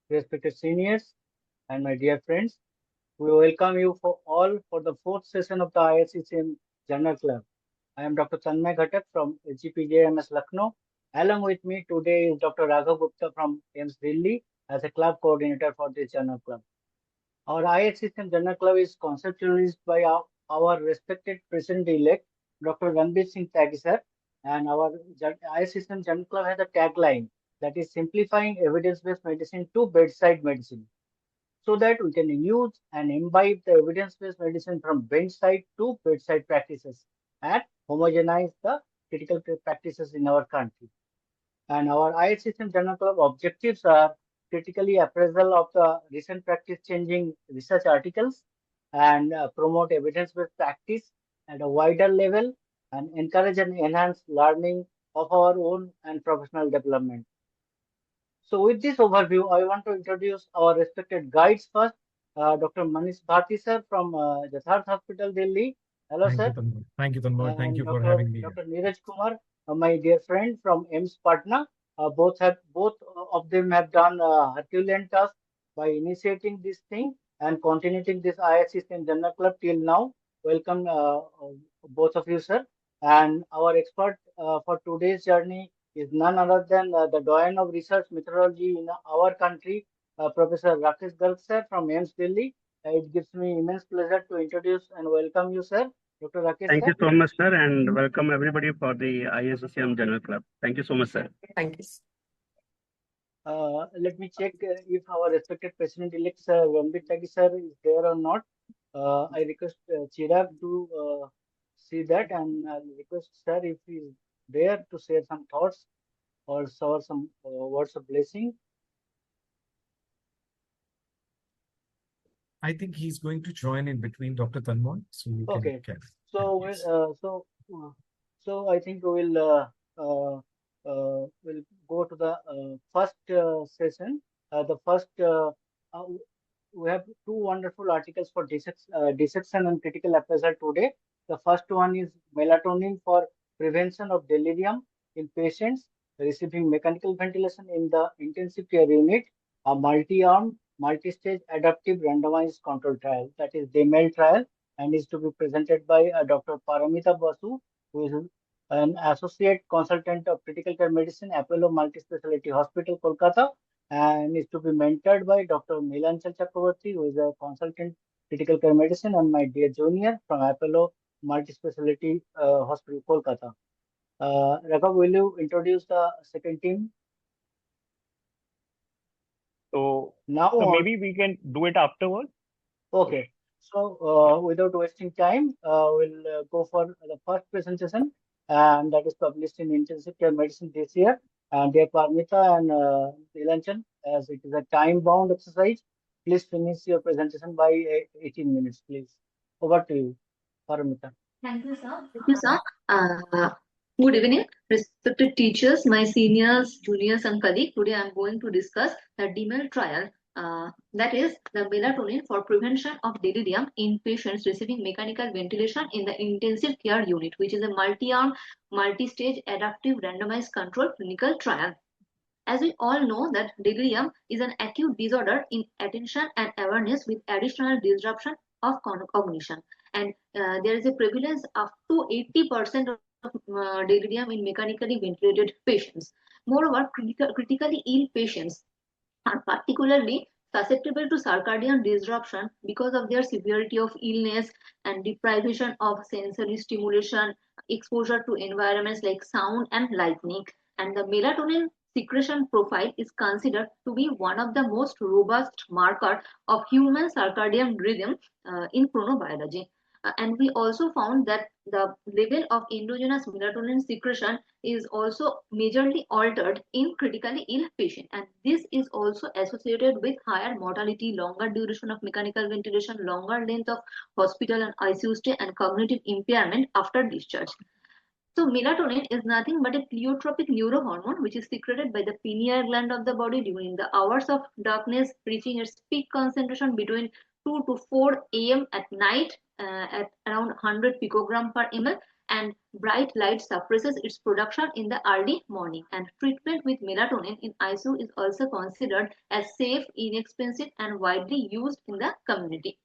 respected seniors, and my dear friends. We welcome you for the fourth session of the ISCCM Journal Club. I am Dr. Tanmay Ghatak from HGPJMS Lucknow. Along with me today is Dr. Raghav Gupta from AIMS Delhi as a club coordinator for this Journal Club. Our ISCCM Journal Club is conceptualized by our respected President-elect, Dr. Ranbir Singh Tyagi sir, and our ISCCM Journal Club has a tagline that is simplifying evidence-based medicine to bedside medicine so that we can use and imbibe the evidence-based medicine from bedside to bedside practices and homogenize the critical care practices in our country. And our ISCCM Journal Club objectives are critically appraisal of the recent practice changing research articles and promote evidence-based practice at a wider level and encourage and enhance learning of our own and professional development. So with this overview, I want to introduce our respected guides first. Dr. Manish Bharti sir from Yatharth Hospital, Delhi. Hello, Thank you, sir. Tanmay. Thank you, Tanmay. Thank And you for having me here. Dr. Neeraj Kumar, my dear friend from AIMS Patna. Both of them have done Herculean task by initiating this thing and continuing this ISCCM Journal Club till now. Welcome, both of you, sir. And our expert for today's journey is none other than the doyen of research methodology in our country, Professor Rakesh Garg sir from AIMS Delhi. It gives me immense pleasure to introduce and welcome you, sir. Dr. Rakesh Thank sir. you so much, sir, and welcome everybody for the ISCCM General Club. Thank you so much, sir. Thank you. Let me check if our respected President-elect Sir Ranbir Tyagi sir is there or not. I request Chirag to see that, and I'll request sir if he is there to share some thoughts or some words of blessing. I think he's going to join in between Dr. Tanmay, so you can Okay. carry. So Yes. so I think we'll go to the first session. The first uh, we have two wonderful articles for dissection and critical appraisal today. The first one is melatonin for prevention of delirium in patients receiving mechanical ventilation in the intensive care unit, a multi-arm, multi-stage adaptive randomized control trial, that is DEMEL trial, and is to be presented by Dr. Paramita Basu, who is an associate consultant of critical care medicine, Apollo Multispecialty Hospital, Kolkata, and is to be mentored by Dr. Nilanchal Chakravarti, who is a consultant critical care medicine and my dear junior from Apollo Multispecialty Hospital, Kolkata. Raghav, will you introduce the second team? So, Now, maybe we can do it afterwards. okay. So, without wasting time, we'll go for the first presentation, and that is published in Intensive Care Medicine this year. And dear Parmita and Nilanjan, as it is a time-bound exercise, please finish your presentation by 18 minutes, please. Over to you, Parmita. Thank you, sir. Thank you, sir. Good evening, respected teachers, my seniors, juniors, and colleagues. Today I am going to discuss the DEMEL trial, that is the melatonin for prevention of delirium in patients receiving mechanical ventilation in the intensive care unit, which is a multi-arm, multi-stage adaptive randomized controlled clinical trial. As we all know that delirium is an acute disorder in attention and awareness with additional disruption of cognition. And there is a prevalence up to 80% of delirium in mechanically ventilated patients. Moreover, critically ill patients are particularly susceptible to circadian disruption because of their severity of illness and deprivation of sensory stimulation, exposure to environments like sound and lighting. And the melatonin secretion profile is considered to be one of the most robust marker of human circadian rhythm in chronobiology. And we also found that the level of endogenous melatonin secretion is also majorly altered in critically ill patients, and this is also associated with higher mortality, longer duration of mechanical ventilation, longer length of hospital and ICU stay, and cognitive impairment after discharge. So melatonin is nothing but a pleiotropic neurohormone which is secreted by the pineal gland of the body during the hours of darkness, reaching its peak concentration between 2 to 4 a.m. at night at around 100 picogram per ml, and bright light suppresses its production in the early morning. And treatment with melatonin in ICU is also considered as safe, inexpensive, and widely used in the community.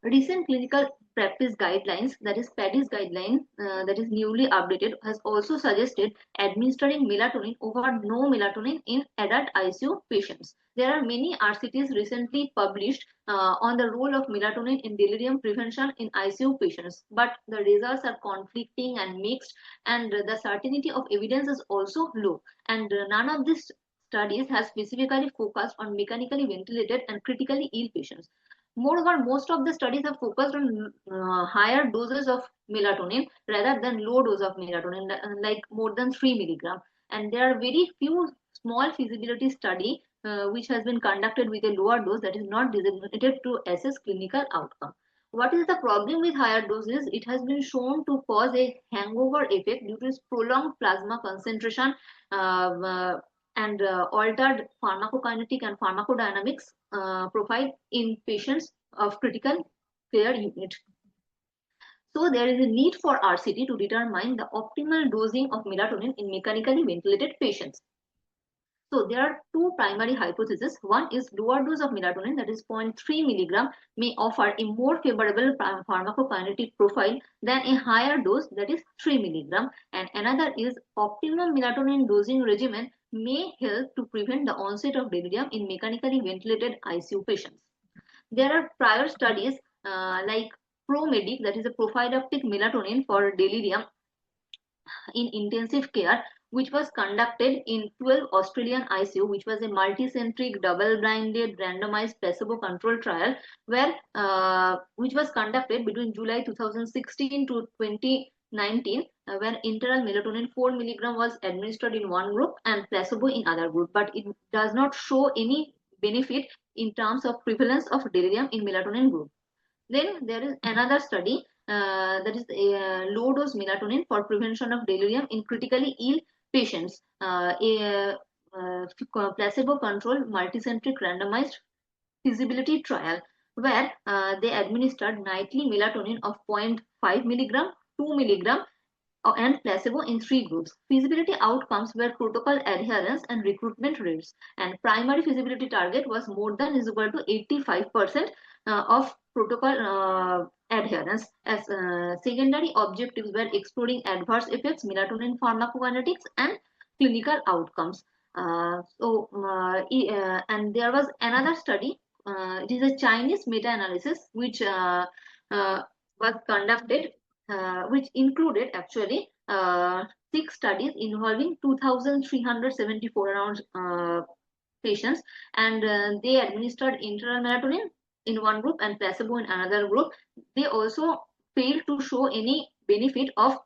Recent clinical practice guidelines, that is PADIS guideline, that is newly updated, has also suggested administering melatonin over no melatonin in adult ICU patients. There are many RCTs recently published on the role of melatonin in delirium prevention in ICU patients, but the results are conflicting and mixed, and the certainty of evidence is also low. And none of these studies has specifically focused on mechanically ventilated and critically ill patients. Moreover, most of the studies have focused on higher doses of melatonin rather than low dose of melatonin, like more than 3 milligram. And there are very few small feasibility study which has been conducted with a lower dose that is not designated to assess clinical outcome. What is the problem with higher doses? It has been shown to cause a hangover effect due to its prolonged plasma concentration and altered pharmacokinetic and pharmacodynamics profile in patients of critical care unit. So there is a need for RCT to determine the optimal dosing of melatonin in mechanically ventilated patients. So there are two primary hypotheses. One is lower dose of melatonin, that is 0.3 milligram, may offer a more favorable pharmacokinetic profile than a higher dose, that is 3 milligram. And another is optimum melatonin dosing regimen may help to prevent the onset of delirium in mechanically ventilated ICU patients. There are prior studies like ProMedic, that is a prophylactic melatonin for delirium in intensive care, which was conducted in 12 Australian ICU, which was a multicentric, double-blinded, randomized, placebo-controlled trial, which was conducted between July 2016 to 2019, where interal melatonin 4 milligram was administered in one group and placebo in other group, but it does not show any benefit in terms of prevalence of delirium in melatonin group. Then there is another study that is low dose melatonin for prevention of delirium in critically ill patients, a placebo controlled multicentric randomized feasibility trial where they administered nightly melatonin of 0.5 milligram, 2 milligram, and placebo in 3 groups. Feasibility outcomes were protocol adherence and recruitment rates, and primary feasibility target was more than is equal to 85% of protocol adherence. As secondary objectives were exploring adverse effects, melatonin pharmacokinetics, and clinical outcomes. And there was another study. It is a Chinese meta-analysis which was conducted, which included actually 6 studies involving 2,374 around patients, and they administered internal melatonin in one group and placebo in another group. They also failed to show any benefit of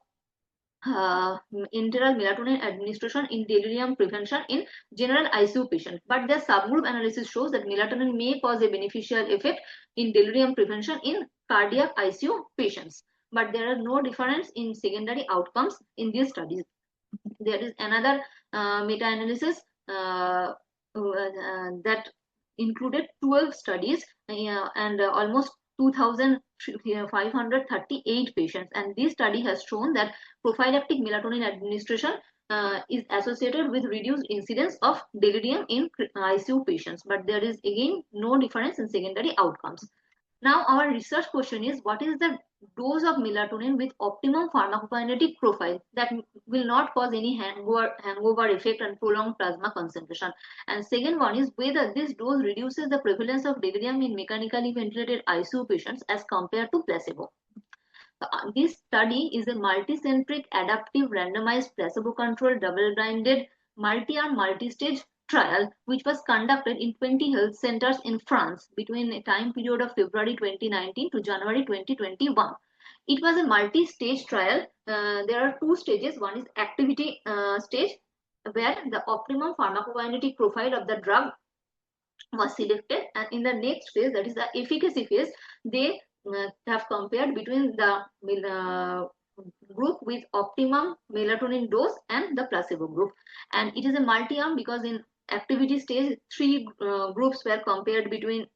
internal melatonin administration in delirium prevention in general ICU patients, but the subgroup analysis shows that melatonin may cause a beneficial effect in delirium prevention in cardiac ICU patients, but there are no difference in secondary outcomes in these studies. There is another meta-analysis that included 12 studies and almost 2,538 patients, and this study has shown that prophylactic melatonin administration is associated with reduced incidence of delirium in ICU patients, but there is again no difference in secondary outcomes. Now our research question is, what is the dose of melatonin with optimum pharmacokinetic profile that will not cause any hangover effect and prolonged plasma concentration? And second one is whether this dose reduces the prevalence of delirium in mechanically ventilated ICU patients as compared to placebo. This study is a multicentric, adaptive, randomized, placebo-controlled, double-blinded, multi-arm, multistage trial which was conducted in 20 health centers in France between a time period of February 2019 to January 2021. It was a multi-stage trial. There are 2 stages. One is activity stage, where the optimum pharmacokinetic profile of the drug was selected, and in the next phase, that is the efficacy phase, they have compared between the group with optimum melatonin dose and the placebo group. And it is a multi-arm because in activity stage, three groups were compared between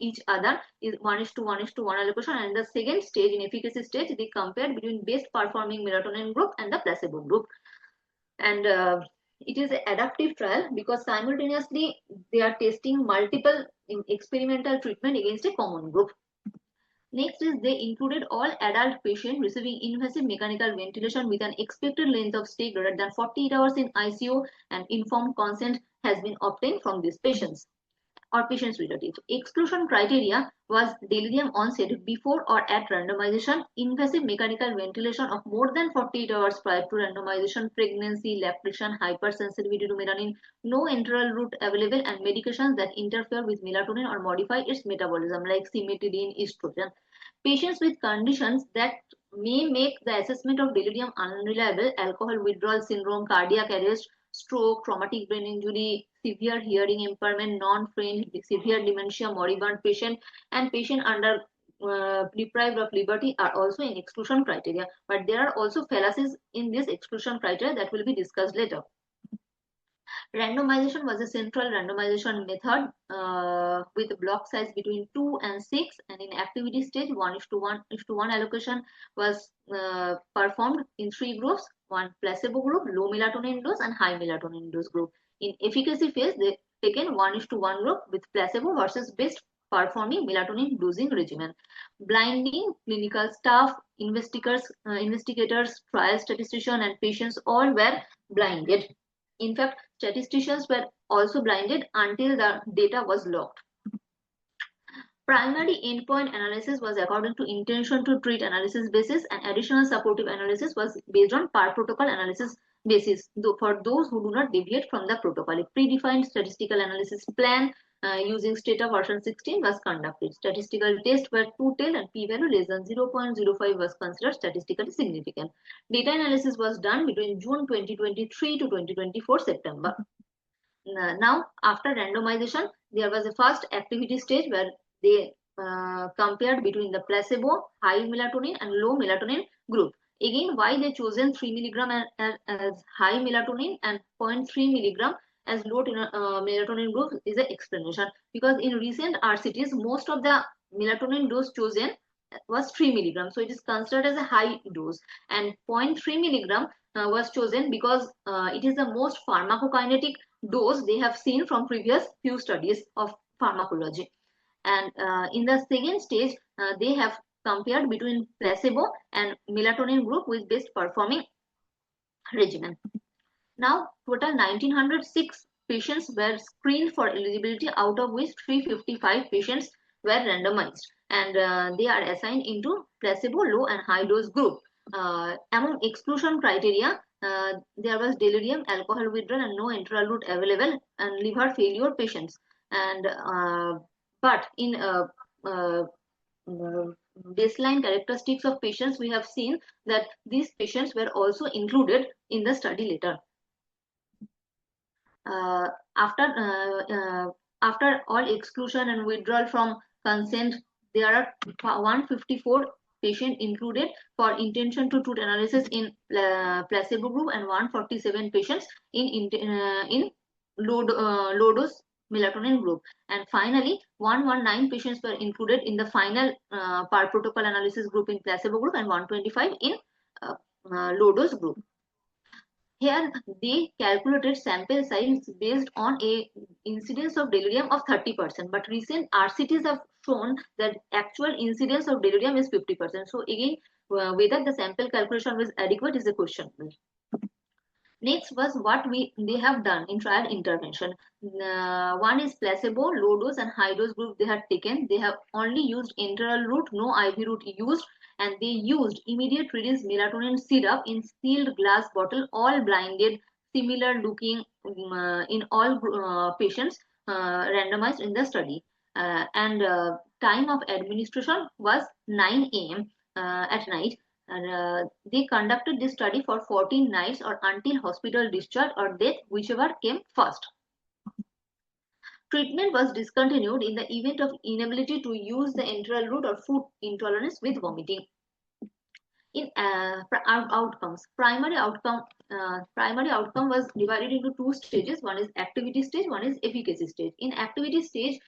each other. One is to one allocation, and the second stage, in efficacy stage, they compared between best performing melatonin group and the placebo group. And it is an adaptive trial because simultaneously they are testing multiple experimental treatment against a common group. Next is they included all adult patients receiving invasive mechanical ventilation with an expected length of stay greater than 48 hours in ICU, and informed consent has been obtained from these patients or patient's relatives. Exclusion criteria was delirium onset before or at randomization, invasive mechanical ventilation of more than 48 hours prior to randomization, pregnancy, lactation, hypersensitivity to melatonin, no enteral route available, and medications that interfere with melatonin or modify its metabolism like cimetidine, estrogen. Patients with conditions that may make the assessment of delirium unreliable, alcohol withdrawal syndrome, cardiac arrest, stroke, traumatic brain injury, severe hearing impairment, non-trained, severe dementia, moribund patient, and patient under deprived of liberty are also in exclusion criteria. But there are also fallacies in this exclusion criteria that will be discussed later. Randomization was a central randomization method with block size between 2 and 6, and in activity stage 1:1 allocation was performed in 3 groups: one placebo group, low melatonin dose, and high melatonin dose group. In efficacy phase, they taken 1:1 group with placebo versus best performing melatonin dosing regimen. Blinding, clinical staff, investigators, trial statistician, and patients all were blinded. In fact, statisticians were also blinded until the data was locked. Primary endpoint analysis was according to intention to treat analysis basis, and additional supportive analysis was based on per protocol analysis basis for those who do not deviate from the protocol. A predefined statistical analysis plan using Stata version 16 was conducted. Statistical tests were two-tailed and p-value less than 0.05 was considered statistically significant. Data analysis was done between June 2023 to 2024 September. Now, after randomization, there was a first activity stage where they compared between the placebo, high melatonin, and low melatonin group. Again, why they chosen 3 milligram as high melatonin and 0.3 milligram as low melatonin group is an explanation, because in recent RCTs most of the melatonin dose chosen was 3 milligram, so it is considered as a high dose, and 0.3 milligram was chosen because it is the most pharmacokinetic dose they have seen from previous few studies of pharmacology. And in the second stage they have compared between placebo and melatonin group with best performing regimen. Now, total 1906 patients were screened for eligibility, out of which 355 patients were randomized, and they are assigned into placebo, low and high dose group. Among exclusion criteria, there was delirium, alcohol withdrawal, and no enteral route available, and liver failure patients. And but in baseline characteristics of patients, we have seen that these patients were also included in the study later. After all exclusion and withdrawal from consent, there are 154 patients included for intention to treat analysis in placebo group, and 147 patients in low dose melatonin group, and finally 119 patients were included in the final per protocol analysis group in placebo group, and 125 in low dose group. Here they calculated sample size based on a incidence of delirium of 30%, but recent RCTs have shown that actual incidence of delirium is 50%. So again, whether the sample calculation was adequate is a question. Next was what they have done in trial intervention. One is placebo, low dose and high dose group they have taken. They have only used enteral route, no IV route used, and they used immediate release melatonin syrup in sealed glass bottle, all blinded, similar looking in all patients randomized in the study. And time of administration was 9 AM at night. And they conducted this study for 14 nights or until hospital discharge or death, whichever came first. Treatment was discontinued in the event of inability to use the enteral route or food intolerance with vomiting. In outcomes, primary outcome was divided into two stages. One is activity stage, one is efficacy stage. In activity stage,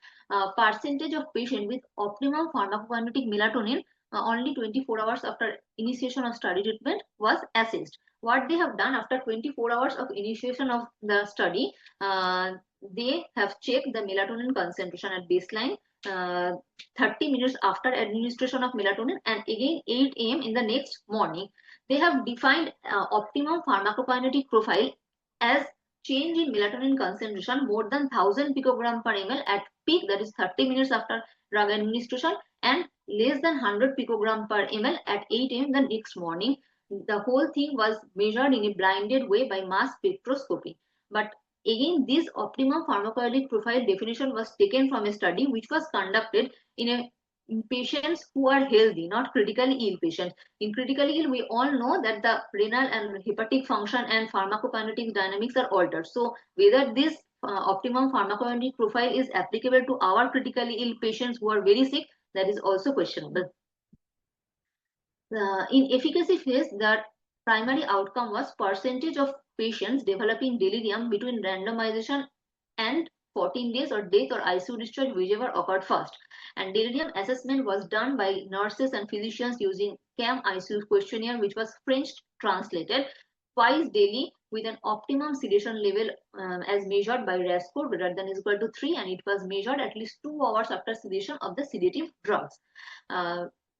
percentage of patient with optimum pharmacokinetic melatonin only 24 hours after initiation of study treatment was assessed. What they have done after 24 hours of initiation of the study, they have checked the melatonin concentration at baseline, 30 minutes after administration of melatonin, and again 8 a.m. in the next morning. They have defined optimum pharmacokinetic profile as change in melatonin concentration more than 1000 picogram per ml at peak, that is 30 minutes after drug administration, and less than 100 picogram per ml at 8 a.m. the next morning. The whole thing was measured in a blinded way by mass spectroscopy. But again, this optimum pharmacokinetic profile definition was taken from a study which was conducted in patients who are healthy, not critically ill patients. In critically ill, we all know that the renal and hepatic function and pharmacokinetic dynamics are altered. So whether this optimum pharmacokinetic profile is applicable to our critically ill patients who are very sick, that is also questionable. In efficacy phase, the primary outcome was percentage of patients developing delirium between randomization and 14 days or death or ICU discharge, whichever occurred first. And delirium assessment was done by nurses and physicians using CAM ICU questionnaire, which was French translated twice daily with an optimum sedation level as measured by RAS score greater than or equal to 3, and it was measured at least 2 hours after sedation of the sedative drugs.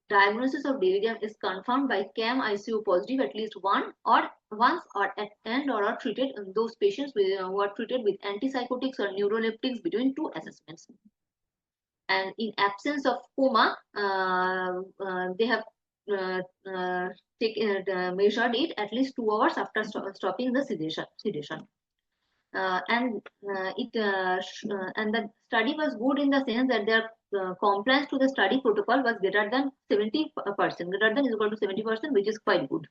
Diagnosis of delirium is confirmed by CAM ICU positive at least once or are treated in those patients who are treated with antipsychotics or neuroleptics between two assessments. And in absence of coma, they have measured it at least 2 hours after stopping the sedation. And the study was good in the sense that their compliance to the study protocol was greater than 70%, greater than or equal to 70%, which is quite good.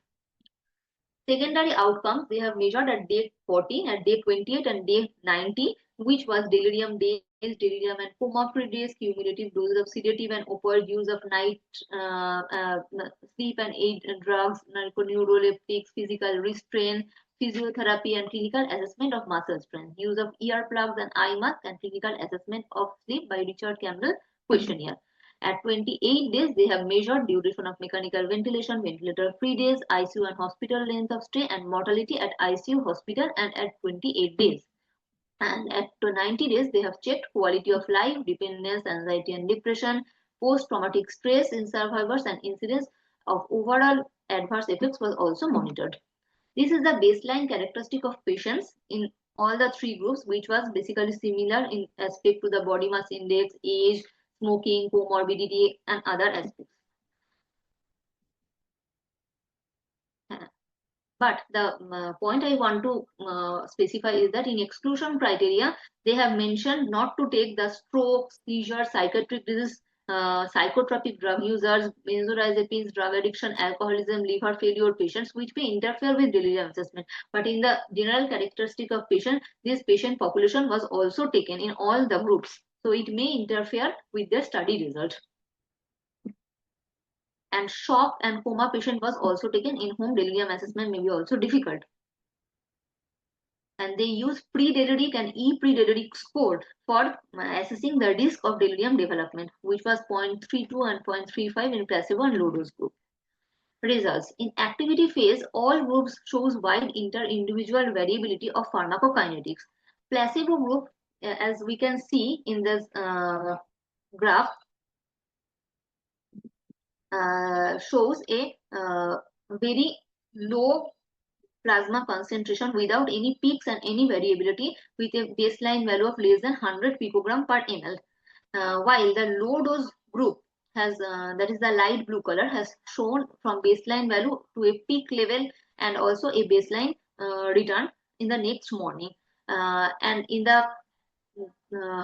Secondary outcomes, they have measured at day 14, at day 28, and day 90, which was delirium days, delirium and coma-free days, cumulative doses of sedative and opioid use of night sleep and aid drugs, neuroleptics, physical restraint, physiotherapy, and clinical assessment of muscle strength, use of earplugs and eye mask, and clinical assessment of sleep by Richard Campbell questionnaire. At 28 days, they have measured duration of mechanical ventilation, ventilator-free days, ICU and hospital length of stay, and mortality at ICU, hospital, and at 28 days. And at 90 days, they have checked quality of life, dependence, anxiety and depression, post-traumatic stress in survivors, and incidence of overall adverse effects was also monitored. This is the baseline characteristic of patients in all the three groups, which was basically similar in aspect to the body mass index, age, smoking, comorbidity, and other aspects. But the point I want to specify is that in exclusion criteria, they have mentioned not to take the stroke, seizure, psychiatric disease, psychotropic drug users, benzodiazepines, drug addiction, alcoholism, liver failure patients, which may interfere with delirium assessment. But in the general characteristic of patient, this patient population was also taken in all the groups. So it may interfere with the study result. And shock and coma patient was also taken, in whom delirium assessment may be also difficult. And they use pre-deliric and e-pre-deliric score for assessing the risk of delirium development, which was 0.32 and 0.35 in placebo and low dose group. Results. In activity phase, all groups shows wide inter-individual variability of pharmacokinetics. Placebo group, as we can see in this graph, shows a very low plasma concentration without any peaks and any variability, with a baseline value of less than 100 picogram per ml. While the low dose group has, that is the light blue color, has shown from baseline value to a peak level and also a baseline return in the next morning. And in the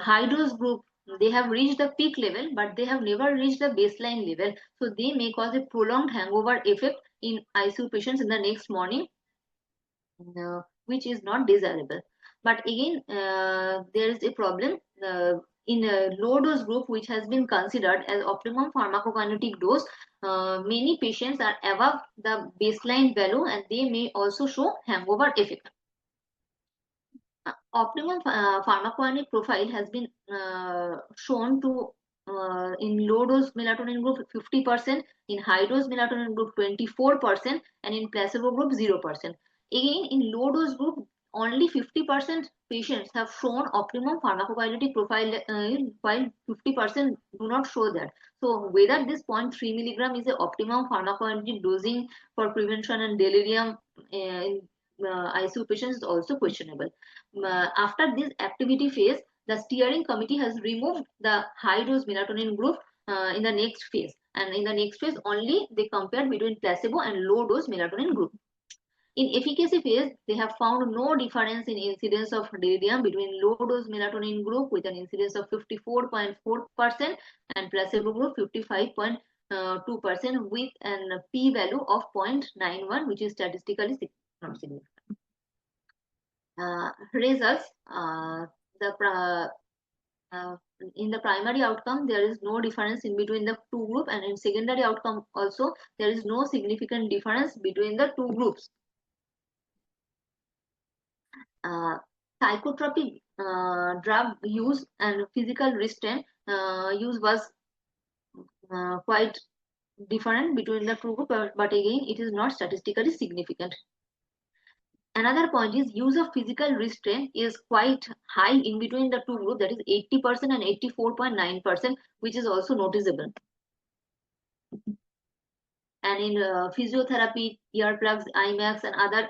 high dose group, they have reached the peak level, but they have never reached the baseline level. So they may cause a prolonged hangover effect in ICU patients in the next morning, which is not desirable. But again, there is a problem. in a low dose group, which has been considered as optimum pharmacokinetic dose, many patients are above the baseline value and they may also show hangover effect. Optimum pharmacokinetic profile has been shown to in low dose melatonin group 50%, in high dose melatonin group 24%, and in placebo group 0%. Again, in low dose group, only 50% patients have shown optimum pharmacokinetic profile, while 50% do not show that. So whether this 0.3 milligram is the optimum pharmacokinetic dosing for prevention and delirium in ICU patients is also questionable. After this activity phase, the steering committee has removed the high dose melatonin group in the next phase, and in the next phase only they compared between placebo and low dose melatonin group. In efficacy phase, they have found no difference in incidence of delirium between low dose melatonin group with an incidence of 54.4% and placebo group 55.2% with an p-value of 0.91, which is statistically significant. Results, in the primary outcome, there is no difference in between the two groups, and in secondary outcome also, there is no significant difference between the two groups. Psychotropic drug use and physical restraint use was quite different between the two groups, but again, it is not statistically significant. Another point is use of physical restraint is quite high in between the two groups, that is 80% and 84.9%, which is also noticeable. And in physiotherapy, earplugs, IMAX, and other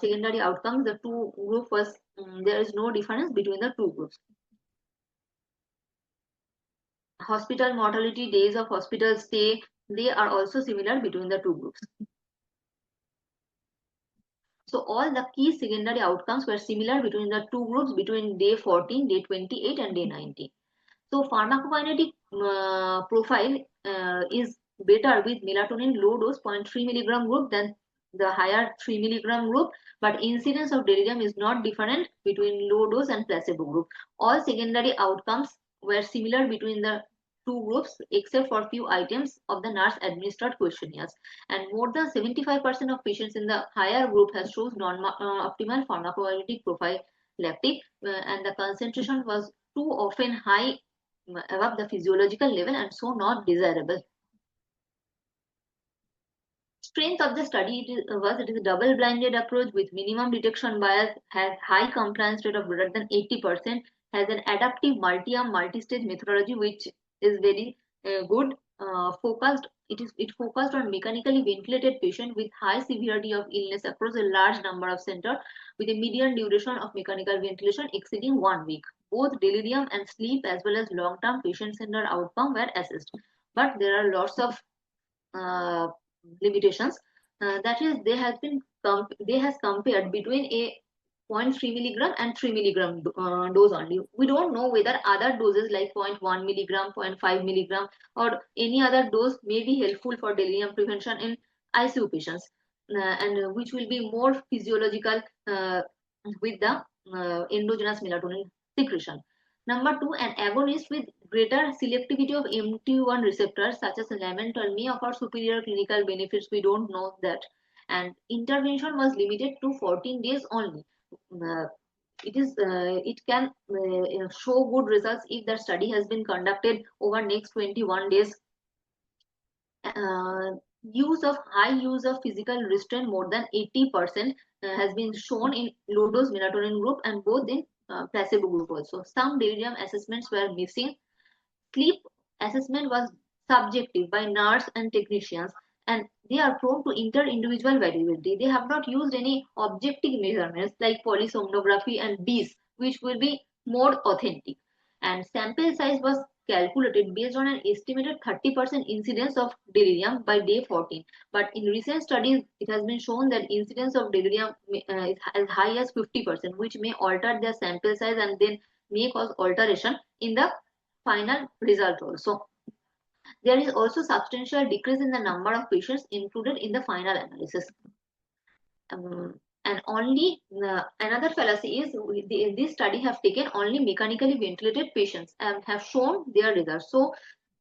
secondary outcomes, the two groups was there is no difference between the two groups. Hospital mortality, days of hospital stay, they are also similar between the two groups. So all the key secondary outcomes were similar between the two groups between day 14, day 28, and day 90. So pharmacokinetic profile is better with melatonin low dose 0.3 milligram group than the higher 3 milligram group, but incidence of delirium is not different between low dose and placebo group. All secondary outcomes were similar between the two groups except for few items of the nurse administered questionnaires, and more than 75% of patients in the higher group has shown non-optimal pharmacokinetic profile lactic, and the concentration was too often high above the physiological level and so not desirable. Strength of the study it is a double-blinded approach with minimum detection bias, has high compliance rate of greater than 80%, has an adaptive multi-arm multi-stage methodology which is very good. It focused on mechanically ventilated patients with high severity of illness across a large number of centers with a median duration of mechanical ventilation exceeding 1 week. Both delirium and sleep as well as long-term patient-centered outcome were assessed, but there are lots of limitations. That is, they has compared between a 0.3 milligram and 3 milligram dose only. We don't know whether other doses like 0.1 milligram, 0.5 milligram, or any other dose may be helpful for delirium prevention in ICU patients, and which will be more physiological with the endogenous melatonin secretion. Number two, an agonist with greater selectivity of MT1 receptors such as lamentol may offer superior clinical benefits. We don't know that. And intervention was limited to 14 days only. It can show good results if the study has been conducted over next 21 days. High use of physical restraint more than 80% has been shown in low dose melatonin group and both in placebo group also. Some delirium assessments were missing. Sleep assessment was subjective by nurse and technicians, and they are prone to inter-individual variability. They have not used any objective measurements like polysomnography and BIS, which will be more authentic. And sample size was calculated based on an estimated 30% incidence of delirium by day 14. But in recent studies, it has been shown that incidence of delirium is as high as 50%, which may alter their sample size and then may cause alteration in the final result also. There is also substantial decrease in the number of patients included in the final analysis. And only another fallacy is this study have taken only mechanically ventilated patients and have shown their results. So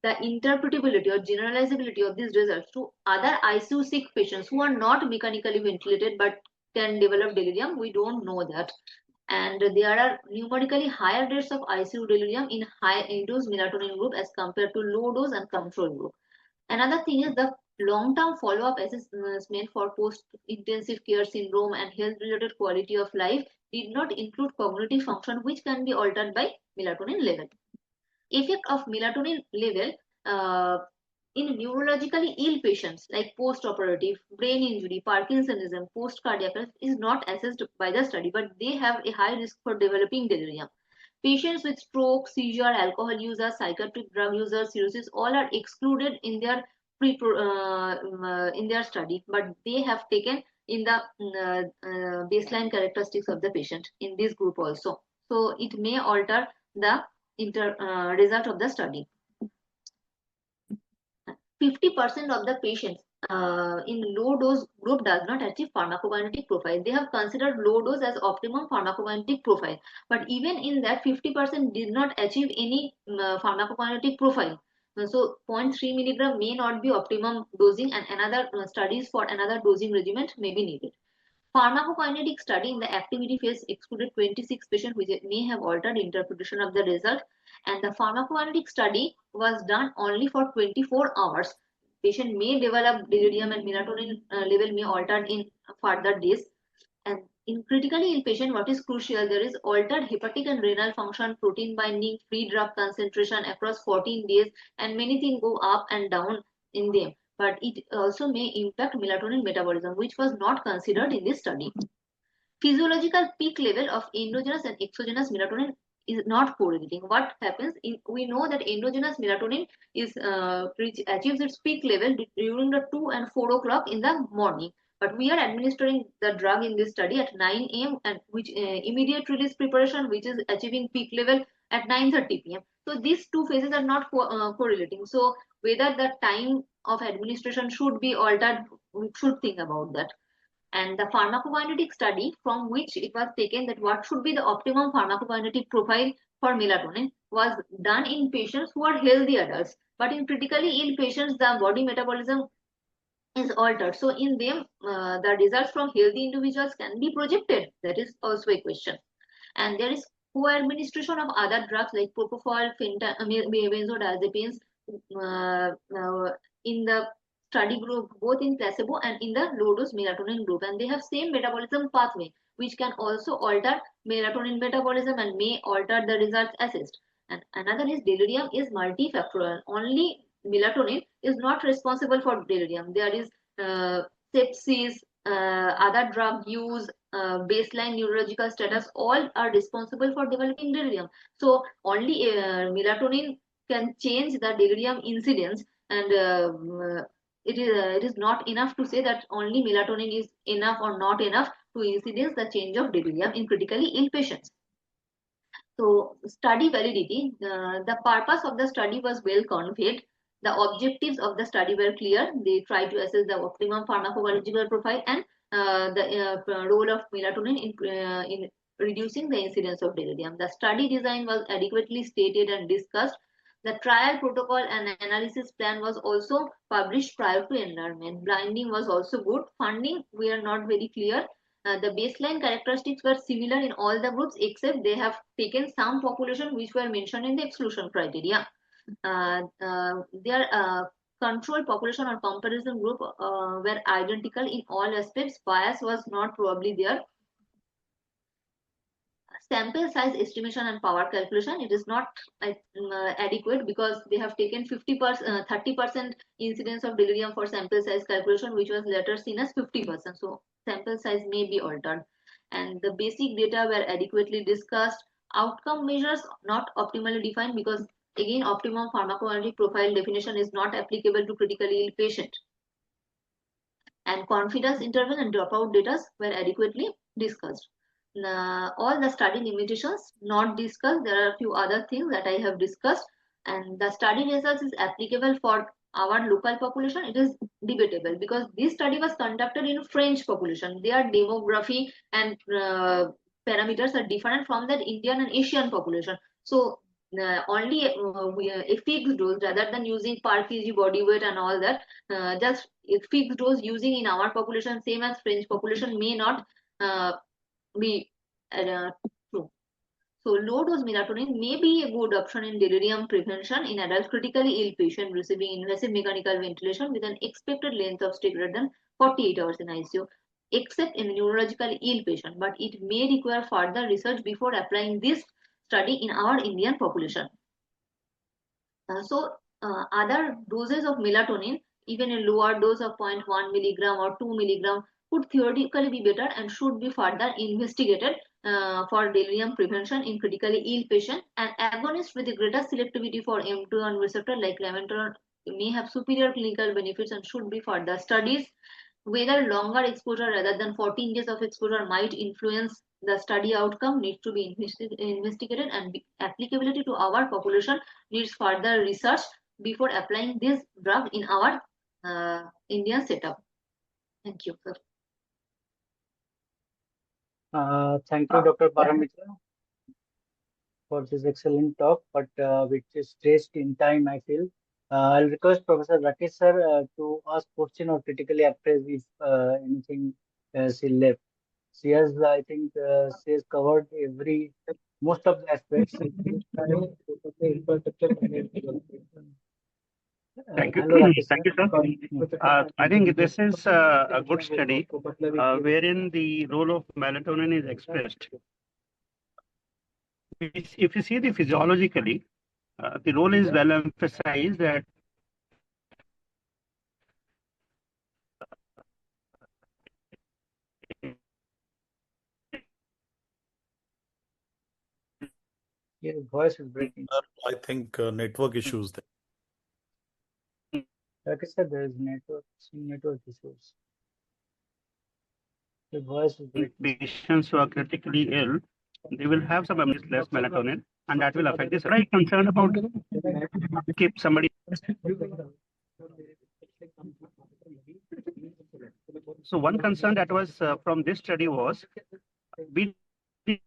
the interpretability or generalizability of these results to other ICU sick patients who are not mechanically ventilated but can develop delirium, we don't know that. And there are numerically higher rates of ICU delirium in high dose melatonin group as compared to low dose and control group. Another thing is the long-term follow-up assessment for post-intensive care syndrome and health-related quality of life did not include cognitive function, which can be altered by melatonin level. Effect of melatonin level in neurologically ill patients like post-operative, brain injury, Parkinsonism, post-cardiac is not assessed by the study, but they have a high risk for developing delirium. Patients with stroke, seizure, alcohol users, psychiatric drug users, cirrhosis, all are excluded in their study, but they have taken in the baseline characteristics of the patient in this group also. So it may alter the result of the study. 50% of the patients in low dose group does not achieve pharmacokinetic profile. They have considered low dose as optimum pharmacokinetic profile, but even in that 50% did not achieve any pharmacokinetic profile. So 0.3 milligram may not be optimum dosing, and another studies for another dosing regimen may be needed. Pharmacokinetic study in the activity phase excluded 26 patients, which may have altered interpretation of the result. And the pharmacokinetic study was done only for 24 hours. Patient may develop delirium and melatonin level may alter in further days. And in critically ill patient, what is crucial, there is altered hepatic and renal function, protein binding, free drug concentration across 14 days, and many things go up and down in them. But it also may impact melatonin metabolism, which was not considered in this study. Physiological peak level of endogenous and exogenous melatonin is not correlating. What happens? We know that endogenous melatonin achieves its peak level during the 2 and 4 o'clock in the morning. But we are administering the drug in this study at 9 a.m. and which immediate release preparation, which is achieving peak level at 9:30 p.m. So these two phases are not correlating. So whether the time of administration should be altered, we should think about that. And the pharmacokinetic study from which it was taken that what should be the optimum pharmacokinetic profile for melatonin was done in patients who are healthy adults. But in critically ill patients, the body metabolism is altered. So in them, the results from healthy individuals can be projected. That is also a question. And there is co-administration of other drugs like propofol, benzodiazepines in the study group, both in placebo and in the low dose melatonin group, and they have same metabolism pathway, which can also alter melatonin metabolism and may alter the results assessed. And another is delirium is multifactorial. Only melatonin is not responsible for delirium. There is sepsis, other drug use, baseline neurological status, all are responsible for developing delirium. So only melatonin can change the delirium incidence, and it is not enough to say that only melatonin is enough or not enough to incidence the change of delirium in critically ill patients. So study validity, the purpose of the study was well conveyed. The objectives of the study were clear. They tried to assess the optimum pharmacological profile and the role of melatonin in reducing the incidence of delirium. The study design was adequately stated and discussed. The trial protocol and analysis plan was also published prior to enrollment. Blinding was also good. Funding, we are not very clear. The baseline characteristics were similar in all the groups, except they have taken some population which were mentioned in the exclusion criteria. Their control population or comparison group were identical in all aspects. Bias was not probably there. Sample size estimation and power calculation, it is not adequate because they have taken 50%, 30% incidence of delirium for sample size calculation, which was later seen as 50%. So sample size may be altered. And the basic data were adequately discussed. Outcome measures not optimally defined because again optimum pharmacokinetic profile definition is not applicable to critically ill patient. And confidence interval and dropout data were adequately discussed. All the study limitations not discussed. There are a few other things that I have discussed, and the study results is applicable for our local population, it is debatable because this study was conducted in French population. Their demography and parameters are different from that Indian and Asian population. So only a fixed dose rather than using per kg body weight and all that, just a fixed dose using in our population same as French population may not be true. So low dose melatonin may be a good option in delirium prevention in adult critically ill patient receiving invasive mechanical ventilation with an expected length of stay greater than 48 hours in ICU, except in neurologically ill patient. But it may require further research before applying this study in our Indian population. Other doses of melatonin, even a lower dose of 0.1 milligram or 2 milligram, could theoretically be better and should be further investigated for delirium prevention in critically ill patients. An agonist with a greater selectivity for M2 receptor like laventerin may have superior clinical benefits and should be further studied. Whether longer exposure rather than 14 days of exposure might influence the study outcome needs to be investigated, and applicability to our population needs further research before applying this drug in our Indian setup. Thank you, sir. Thank you, Dr. Paramitra, for this excellent talk, but which is stretched in time, I feel. I'll request Professor Rakesh sir to ask question or critically appraise if anything she left. She has, I think, she has covered most of the aspects. Thank you. Hello, Rakesh Thank you, sir. I think this is a good study wherein the role of melatonin is expressed. If you see the physiologically, the role is well emphasized that Your voice is breaking. I think network issues there. Rakesh sir, there is network issues. Your voice is breaking. patients who are critically ill, they will have some less melatonin, and that will affect this. Right, concerned about keep somebody. So one concern that was from this study was we need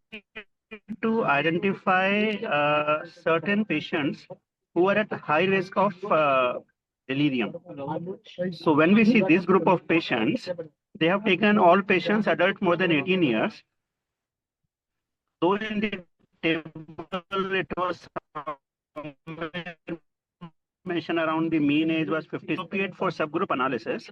to identify certain patients who are at high risk of delirium. So when we see this group of patients, they have taken all patients adult more than 18 years. Though in the table it was mentioned around the mean age was 50. Appropriate for subgroup analysis.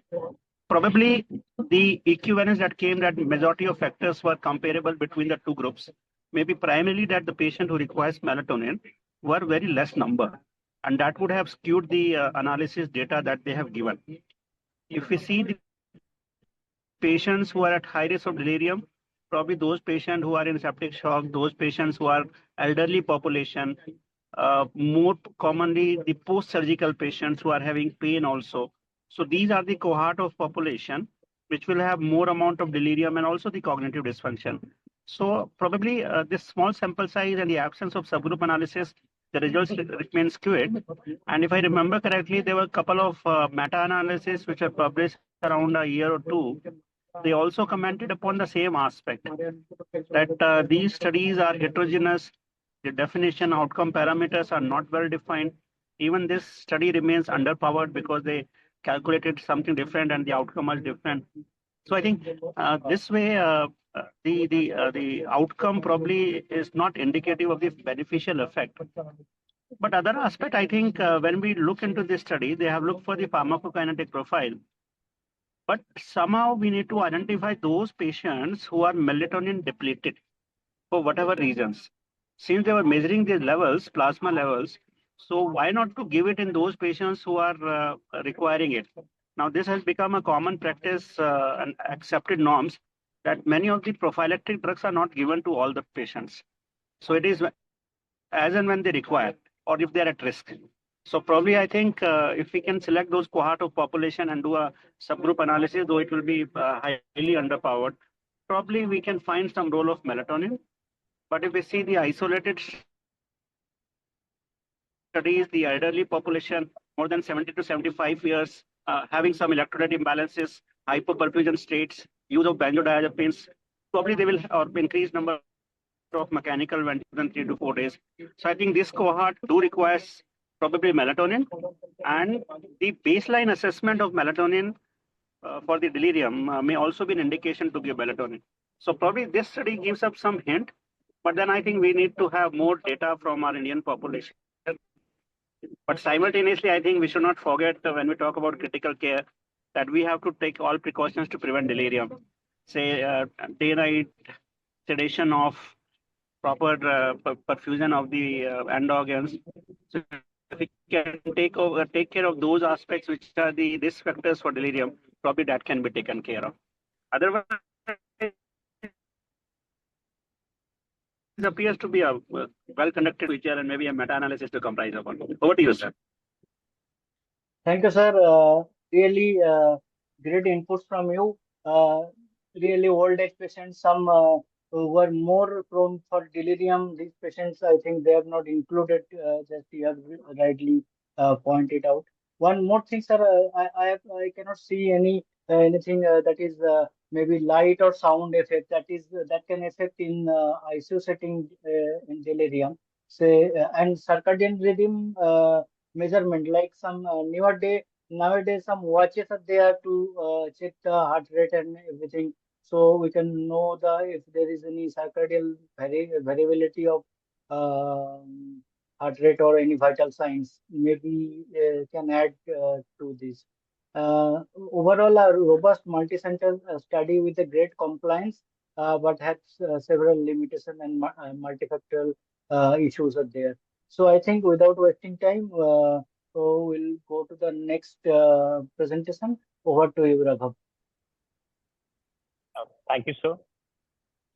Probably the equivalence that came that majority of factors were comparable between the two groups. Maybe primarily that the patient who requires melatonin were very less number, and that would have skewed the analysis data that they have given. If we see the patients who are at high risk of delirium, probably those patients who are in septic shock, those patients who are elderly population, more commonly the post-surgical patients who are having pain also. So these are the cohort of population which will have more amount of delirium and also the cognitive dysfunction. So probably this small sample size and the absence of subgroup analysis, the results remain skewed. And if I remember correctly, there were a couple of meta-analysis which were published around a year or two. They also commented upon the same aspect, that these studies are heterogeneous, the definition outcome parameters are not well defined. Even this study remains underpowered because they calculated something different and the outcome was different. So I think this way the outcome probably is not indicative of the beneficial effect. But other aspect, I think when we look into this study, they have looked for the pharmacokinetic profile. But somehow we need to identify those patients who are melatonin depleted for whatever reasons. Since they were measuring these levels, plasma levels, so why not to give it in those patients who are requiring it? Now, this has become a common practice and accepted norms that many of the prophylactic drugs are not given to all the patients. So it is as and when they require or if they're at risk. So probably I think if we can select those cohort of population and do a subgroup analysis, though it will be highly underpowered, probably we can find some role of melatonin. But if we see the isolated studies, the elderly population, more than 70 to 75 years, having some electrolyte imbalances, hypoperfusion states, use of benzodiazepines, probably they will or increase number of mechanical ventilation 3 to 4 days. So I think this cohort do requires probably melatonin, and the baseline assessment of melatonin for the delirium may also be an indication to give melatonin. So probably this study gives up some hint, but then I think we need to have more data from our Indian population. But simultaneously, I think we should not forget when we talk about critical care that we have to take all precautions to prevent delirium. Say day-night sedation of proper perfusion of the end organs. So if we can take care of those aspects which are the risk factors for delirium, probably that can be taken care of. Otherwise, it appears to be a well-conducted feature and maybe a meta-analysis to comprise upon. Over to you, sir. Thank you, sir. Really great inputs from you. Really old age patients, some who were more prone for delirium. These patients, I think they have not included, just you have rightly pointed out. One more thing, sir, I cannot see anything that is maybe light or sound effect that can affect in ICU setting in delirium. Say and circadian rhythm measurement, like some nowadays some watches are there to check the heart rate and everything, so we can know if there is any circadian variability of heart rate or any vital signs. Maybe can add to this. Overall, a robust multi-center study with a great compliance, but has several limitations and multifactorial issues are there. So I think without wasting time, so we'll go to the next presentation. Over to you, Raghav. Thank you, sir.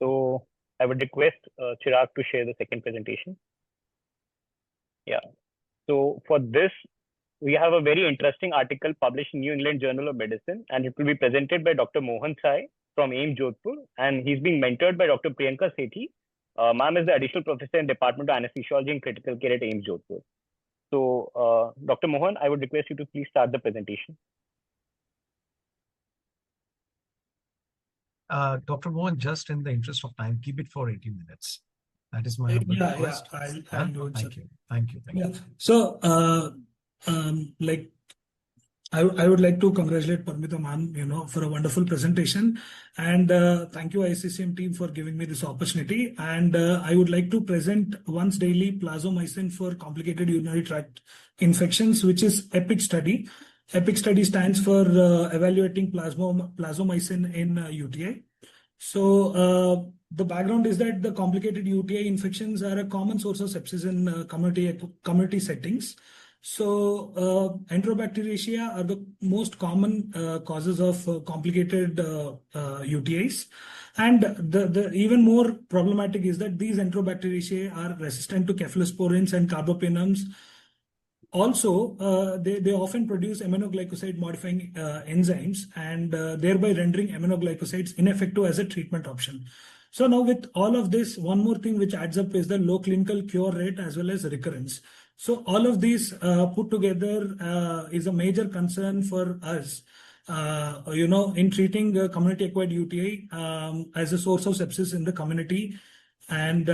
So I would request Chirag to share the second presentation. Yeah. So for this, we have a very interesting article published in New England Journal of Medicine, and it will be presented by Dr. Mohan Sai from AIIMS Jodhpur, and he's being mentored by Dr. Priyanka Sethi. Ma'am is the additional professor in Department of Anesthesiology and Critical Care at AIIMS Jodhpur. So, Dr. Mohan, I would request you to please start the presentation. Dr. Mohan, just in the interest of time, keep it for 80 minutes. That is my request. I'll do it. Thank you. So, I would like to congratulate Parmita ma'am, for a wonderful presentation, and thank you ISCCM team for giving me this opportunity. And I would like to present once daily Plazomicin for complicated urinary tract infections, which is EPIC study. EPIC study stands for evaluating Plazomicin in UTI. So the background is that the complicated UTI infections are a common source of sepsis in community settings. So Enterobacteriaceae are the most common causes of complicated UTIs, and the even more problematic is that these Enterobacteriaceae are resistant to cephalosporins and carbapenems. Also, they often produce aminoglycoside modifying enzymes, and thereby rendering aminoglycosides ineffective as a treatment option. So now with all of this, one more thing which adds up is the low clinical cure rate as well as recurrence. So all of these put together is a major concern for us, in treating community-acquired UTI as a source of sepsis in the community. And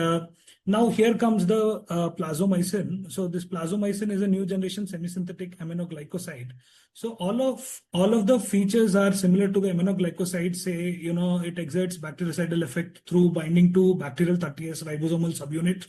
now here comes the Plazomicin. So this Plazomicin is a new generation semi-synthetic aminoglycoside. So all of the features are similar to the aminoglycoside. Say, it exerts bactericidal effect through binding to bacterial 30S ribosomal subunit,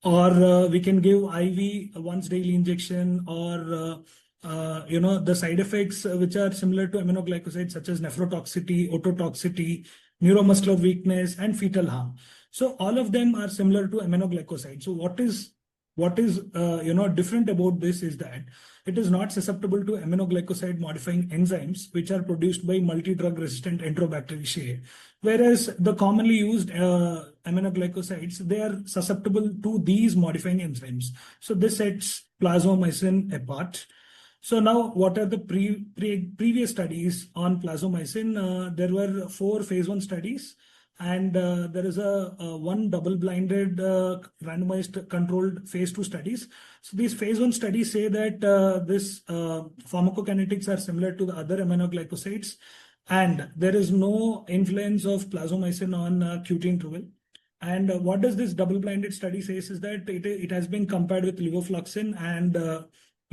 or we can give IV once daily injection, or the side effects which are similar to aminoglycosides, such as nephrotoxicity, ototoxicity, neuromuscular weakness, and fetal harm. So all of them are similar to aminoglycoside. So what is different about this is that it is not susceptible to aminoglycoside modifying enzymes, which are produced by multi-drug resistant Enterobacteriaceae. Whereas the commonly used aminoglycosides, they are susceptible to these modifying enzymes. So this sets Plazomicin apart. So now, what are the previous studies on Plazomicin? There were 4 phase 1 studies, And there is a one double-blinded randomized controlled phase 2 studies. So these phase 1 studies say that this pharmacokinetics are similar to the other aminoglycosides, and there is no influence of plazomicin on QT interval. And what does this double-blinded study says is that it has been compared with levofloxacin, and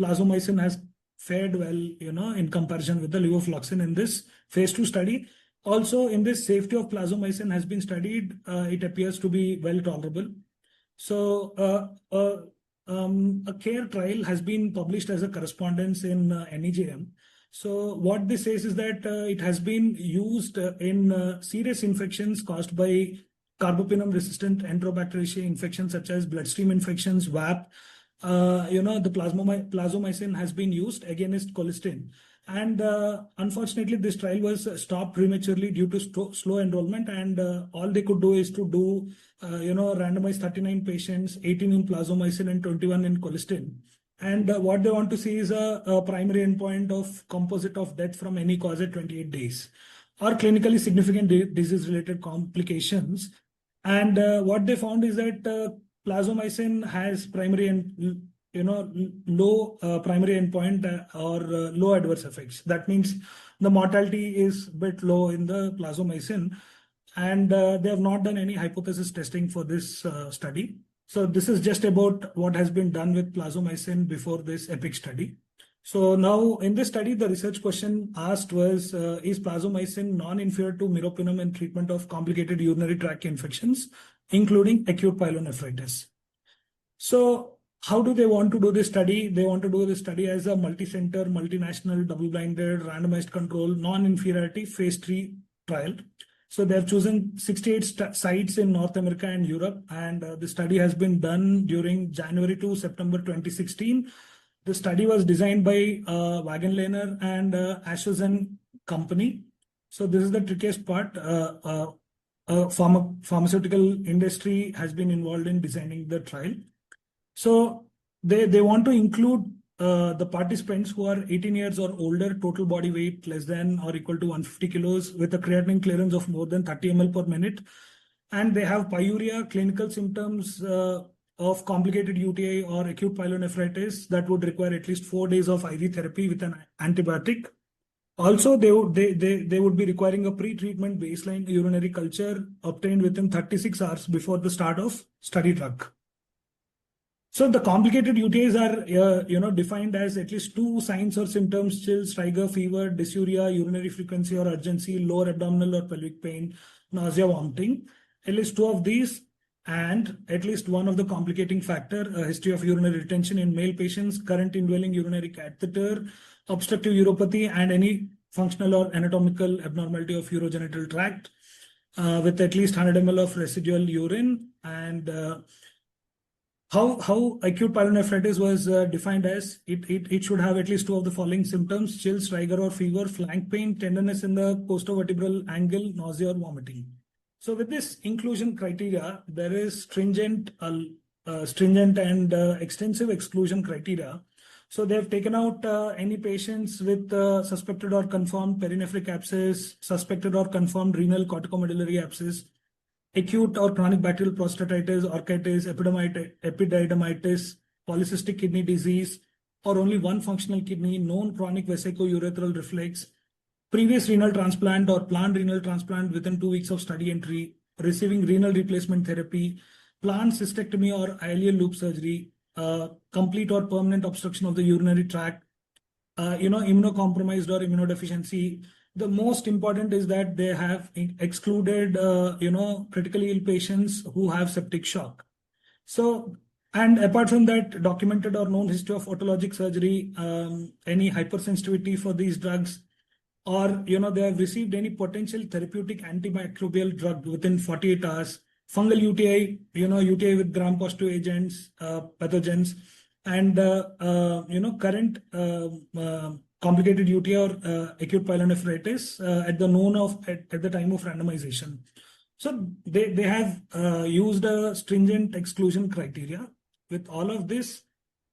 plazomicin has fared well, in comparison with the levofloxacin in this phase 2 study. Also, in this, safety of plazomicin has been studied. It appears to be well tolerable. So, a CARE trial has been published as a correspondence in NEJM. So, what this says is that it has been used in serious infections caused by carbapenem-resistant Enterobacteriaceae infections such as bloodstream infections, VAP. The plazomicin has been used against colistin. And unfortunately, this trial was stopped prematurely due to slow enrollment, and all they could do is to do, randomize 39 patients, 18 in plazomicin and 21 in colistin. And what they want to see is a primary endpoint of composite of death from any cause at 28 days, or clinically significant disease-related complications. And what they found is that plazomicin has primary and low primary endpoint or low adverse effects. That means the mortality is a bit low in the plazomicin, and they have not done any hypothesis testing for this study. So this is just about what has been done with plazomicin before this EPIC study. So now in this study, the research question asked was, is plazomicin non-inferior to meropenem in treatment of complicated urinary tract infections, including acute pyelonephritis? So how do they want to do this study? They want to do this study as a multi-center, multinational, double-blinded, randomized control, non-inferiority phase 3 trial. So they have chosen 68 sites in North America and Europe, and the study has been done during January to September 2016. The study was designed by Wagenlehner and Aschosen company. So this is the trickiest part. Pharmaceutical industry has been involved in designing the trial. So they want to include the participants who are 18 years or older, total body weight less than or equal to 150 kilos with a creatinine clearance of more than 30 ml per minute. And they have pyuria, clinical symptoms of complicated UTI or acute pyelonephritis that would require at least 4 days of IV therapy with an antibiotic. Also, they would be requiring a pre-treatment baseline urinary culture obtained within 36 hours before the start of study drug. So the complicated UTIs are, defined as at least 2 signs or symptoms: chills, trigger, fever, dysuria, urinary frequency or urgency, lower abdominal or pelvic pain, nausea, vomiting. At least 2 of these, and at least 1 of the complicating factor, a history of urinary retention in male patients, current indwelling urinary catheter, obstructive uropathy, and any functional or anatomical abnormality of urogenital tract with at least 100 ml of residual urine. And how acute pyelonephritis was defined as it should have at least 2 of the following symptoms: chills, trigger or fever, flank pain, tenderness in the costovertebral angle, nausea or vomiting. So with this inclusion criteria, there is stringent and extensive exclusion criteria. So they have taken out any patients with suspected or confirmed perinephric abscess, suspected or confirmed renal corticomedullary abscess, acute or chronic bacterial prostatitis, orchitis, epididymitis, polycystic kidney disease, or only 1 functional kidney, known chronic vesico-urethral reflex, previous renal transplant or planned renal transplant within 2 weeks of study entry, receiving renal replacement therapy, planned cystectomy or ileal loop surgery, complete or permanent obstruction of the urinary tract, immunocompromised or immunodeficiency. The most important is that they have excluded, critically ill patients who have septic shock. So, and apart from that, documented or known history of otologic surgery, any hypersensitivity for these drugs, or, they have received any potential therapeutic antimicrobial drug within 48 hours, fungal UTI, UTI with gram-positive agents, pathogens, and, current complicated UTI or acute pyelonephritis at the time of randomization. So they have used a stringent exclusion criteria. With all of this,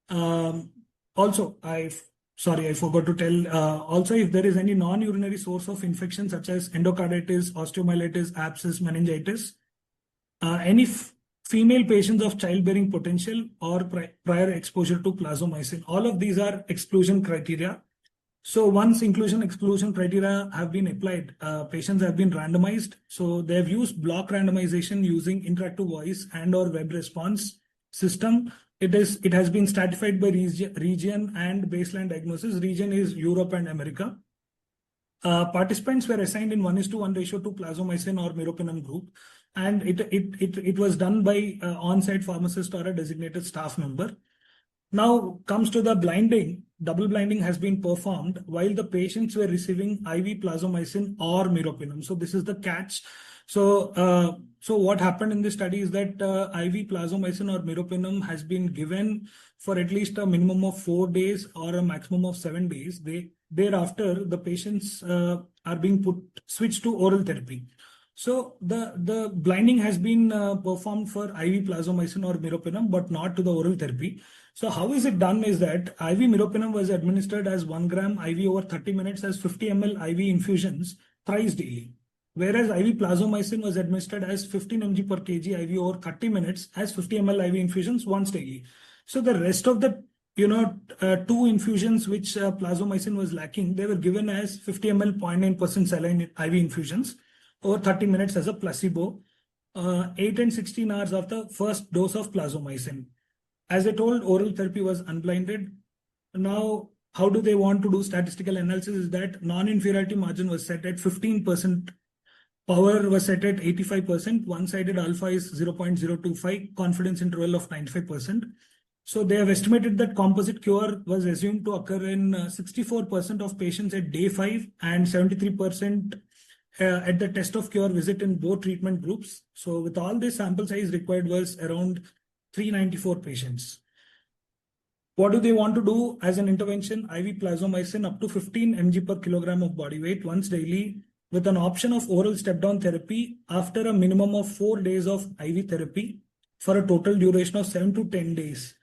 also Sorry, I forgot to tell. Also, if there is any non-urinary source of infection such as endocarditis, osteomyelitis, abscess, meningitis, any female patients of childbearing potential or prior exposure to plazomicin, all of these are exclusion criteria. So once inclusion-exclusion criteria have been applied, patients have been randomized. So they have used block randomization using interactive voice and/or web response system. It has been stratified by region and baseline diagnosis. Region is Europe and America. Participants were assigned in 1:1 ratio to plazomicin or meropenem group, and it was done by on-site pharmacist or a designated staff member. Now comes to the blinding. Double blinding has been performed while the patients were receiving IV plazomicin or meropenem. So this is the catch. So what happened in this study is that IV plazomicin or meropenem has been given for at least a minimum of 4 days or a maximum of 7 days. Thereafter, the patients are being switched to oral therapy. So the blinding has been performed for IV plazomicin or meropenem, but not to the oral therapy. So how is it done is that IV meropenem was administered as 1 gram IV over 30 minutes as 50 ml IV infusions thrice daily, whereas IV plazomicin was administered as 15 mg per kg IV over 30 minutes as 50 ml IV infusions once daily. So the rest of the 2 infusions which plazomicin was lacking, they were given as 50 ml 0.9% saline IV infusions over 30 minutes as a placebo, 8 and 16 hours after first dose of plazomicin. As I told, oral therapy was unblinded. Now, how do they want to do statistical analysis is that non-inferiority margin was set at 15%, power was set at 85%, one-sided alpha is 0.025, confidence interval of 95%. So they have estimated that composite cure was assumed to occur in 64% of patients at day 5 and 73% at the test of cure visit in both treatment groups. So with all this, sample size required was around 394 patients. What do they want to do as an intervention? IV plazomicin up to 15 mg per kilogram of body weight once daily with an option of oral step-down therapy after a minimum of 4 days of IV therapy for a total duration of 7 to 10 days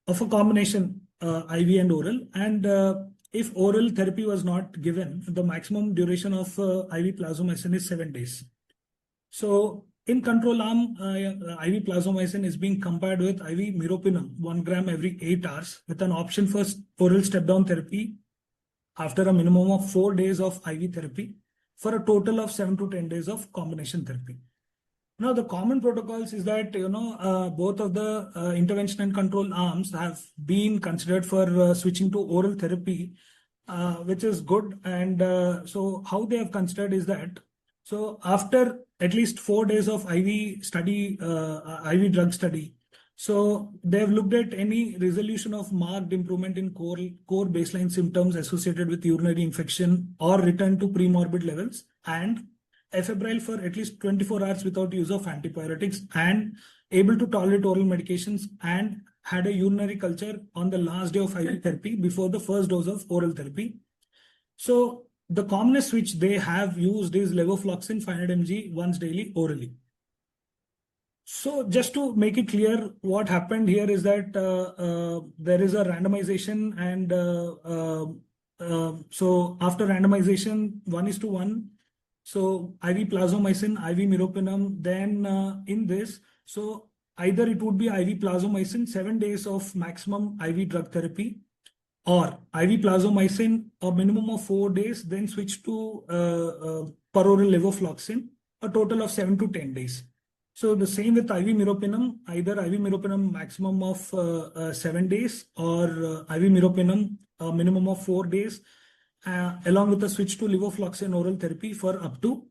of a combination IV and oral. And if oral therapy was not given, the maximum duration of IV plazomicin is 7 days. So in control arm, IV plazomicin is being compared with IV meropenem, 1 gram every 8 hours, with an option for oral step-down therapy after a minimum of 4 days of IV therapy for a total of 7 to 10 days of combination therapy. Now, the common protocols is that, both of the intervention and control arms have been considered for switching to oral therapy, which is good. And so how they have considered is that, so after at least 4 days of IV study, IV drug study, so they have looked at any resolution of marked improvement in core baseline symptoms associated with urinary infection or return to premorbid levels, and afebrile for at least 24 hours without use of antipyretics, and able to tolerate oral medications, and had a urinary culture on the last day of IV therapy before the first dose of oral therapy. So the commonest which they have used is levofloxacin 500 mg once daily orally. So just to make it clear, what happened here is that there is a randomization, and so after randomization 1:1, so IV plazomicin, IV meropenem, then in this, so either it would be IV plazomicin 7 days of maximum IV drug therapy, or IV plazomicin a minimum of 4 days, then switch to peroral levofloxacin, a total of 7 to 10 days. So the same with IV meropenem, either IV meropenem maximum of 7 days or IV meropenem a minimum of 4 days, along with a switch to levofloxacin oral therapy for up to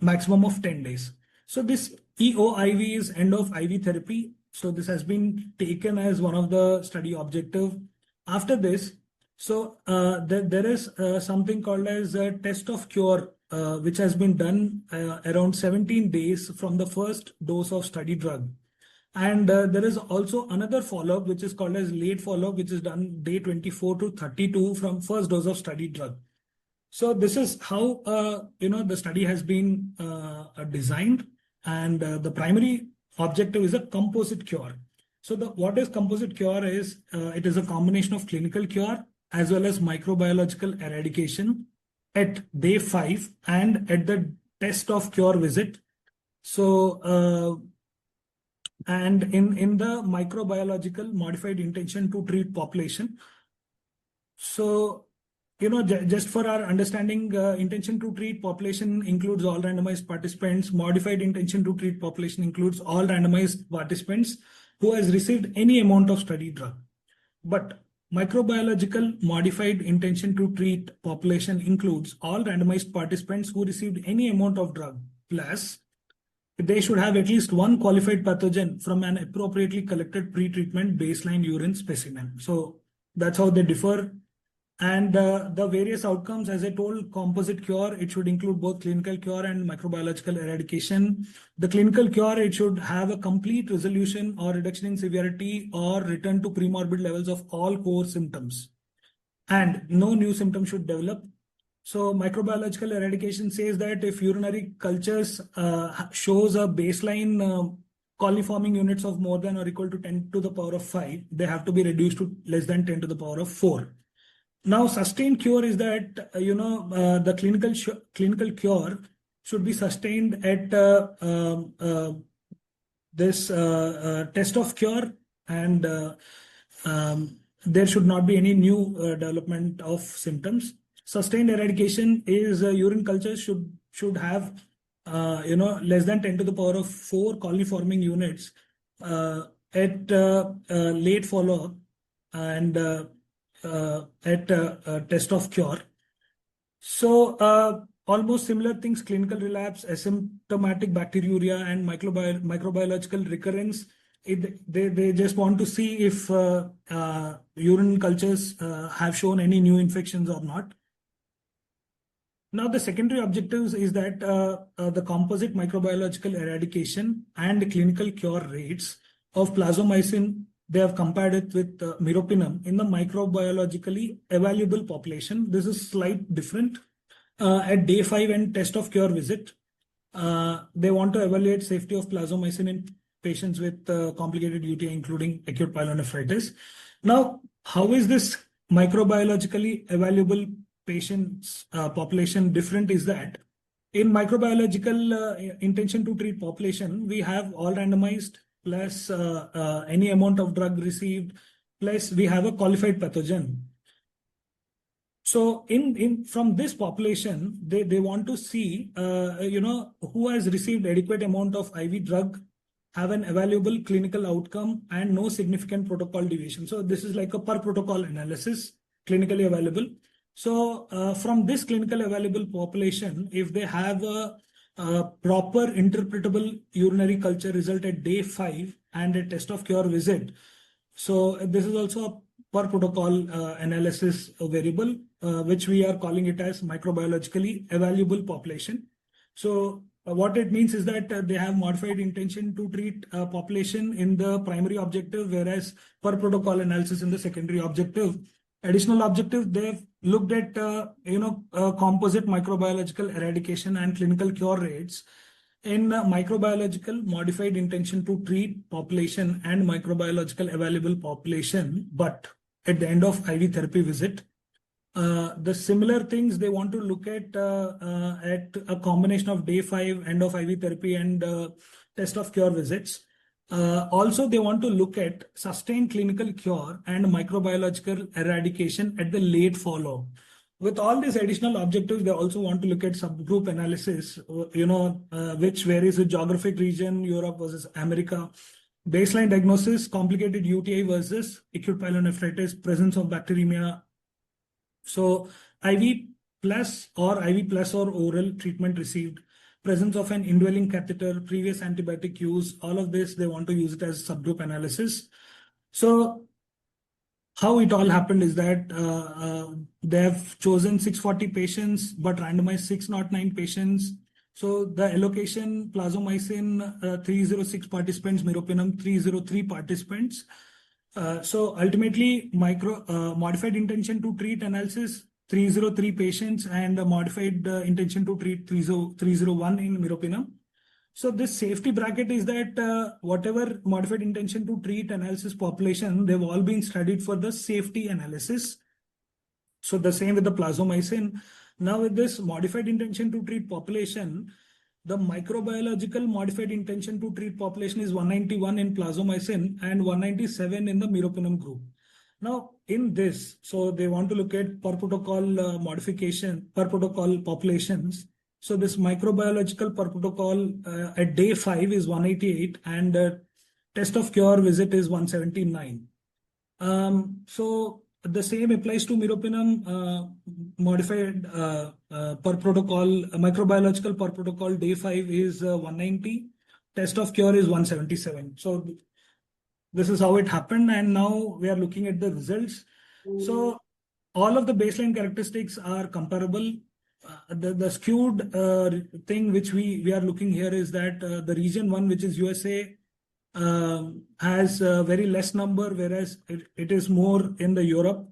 maximum of 10 days. So this EOIV is end of IV therapy. So this has been taken as one of the study objective. After this, so there is something called as a test of cure, which has been done around 17 days from the first dose of study drug. And there is also another follow-up, which is called as late follow-up, which is done day 24 to 32 from first dose of study drug. So this is how the study has been designed, and the primary objective is a composite cure. So what is composite cure is it is a combination of clinical cure as well as microbiological eradication at day 5 and at the test of cure visit. So, and in the microbiological modified intention to treat population. So, just for our understanding, intention to treat population includes all randomized participants. Modified intention to treat population includes all randomized participants who has received any amount of study drug. But microbiological modified intention to treat population includes all randomized participants who received any amount of drug, plus they should have at least one qualified pathogen from an appropriately collected pre-treatment baseline urine specimen. So that's how they differ. And the various outcomes, as I told, composite cure, it should include both clinical cure and microbiological eradication. The clinical cure, it should have a complete resolution or reduction in severity or return to premorbid levels of all core symptoms. And no new symptoms should develop. So microbiological eradication says that if urinary cultures shows a baseline coliforming units of more than or equal to 10 to the power of 5, they have to be reduced to less than 10 to the power of 4. Now, sustained cure is that, the clinical cure should be sustained at this test of cure, and there should not be any new development of symptoms. Sustained eradication is urine cultures should have less than 10 to the power of 4 coliforming units at late follow-up and at test of cure. So almost similar things: clinical relapse, asymptomatic bacteriuria, and microbiological recurrence. They just want to see if urine cultures have shown any new infections or not. Now, the secondary objectives is that the composite microbiological eradication and clinical cure rates of Plazomicin, they have compared it with meropenem in the microbiologically evaluable population. This is slight different. At day 5 and test of cure visit, they want to evaluate safety of Plazomicin in patients with complicated UTI, including acute pyelonephritis. Now, how is this microbiologically evaluable patients population different is that in microbiological intention to treat population, we have all randomized plus any amount of drug received, plus we have a qualified pathogen. So from this population, they want to see who has received adequate amount of IV drug, have an evaluable clinical outcome, and no significant protocol deviation. So this is like a per protocol analysis, clinically available. So from this clinical available population, if they have a proper interpretable urinary culture result at day 5 and a test of cure visit, so this is also a per protocol analysis variable, which we are calling it as microbiologically evaluable population. So what it means is that they have modified intention to treat population in the primary objective, whereas per protocol analysis in the secondary objective. Additional objective, they've looked at composite microbiological eradication and clinical cure rates in microbiological modified intention to treat population and microbiological available population, but at the end of IV therapy visit. The similar things they want to look at a combination of day 5, end of IV therapy, and test of cure visits. Also, they want to look at sustained clinical cure and microbiological eradication at the late follow. With all these additional objectives, they also want to look at subgroup analysis, which varies with geographic region, Europe versus America. Baseline diagnosis, complicated UTI versus acute pyelonephritis, presence of bacteremia. So IV plus or oral treatment received, presence of an indwelling catheter, previous antibiotic use, all of this, they want to use it as subgroup analysis. So how it all happened is that they have chosen 640 patients, but randomized 609 patients. So the allocation, Plazomicin, 306 participants, meropenem, 303 participants. So ultimately, modified intention to treat analysis, 303 patients, and modified intention to treat 301 in meropenem. So this safety bracket is that whatever modified intention to treat analysis population, they've all been studied for the safety analysis. So the same with the Plazomicin. Now with this modified intention to treat population, the microbiological modified intention to treat population is 191 in Plazomicin and 197 in the meropenem group. Now in this, so they want to look at per protocol modification, per protocol populations. So this microbiological per protocol at day 5 is 188 and test of cure visit is 179. So the same applies to meropenem modified per protocol, microbiological per protocol day 5 is 190, test of cure is 177. So this is how it happened, and now we are looking at the results. So all of the baseline characteristics are comparable. The skewed thing which we are looking here is that the region 1, which is USA, has a very less number, whereas it is more in the Europe.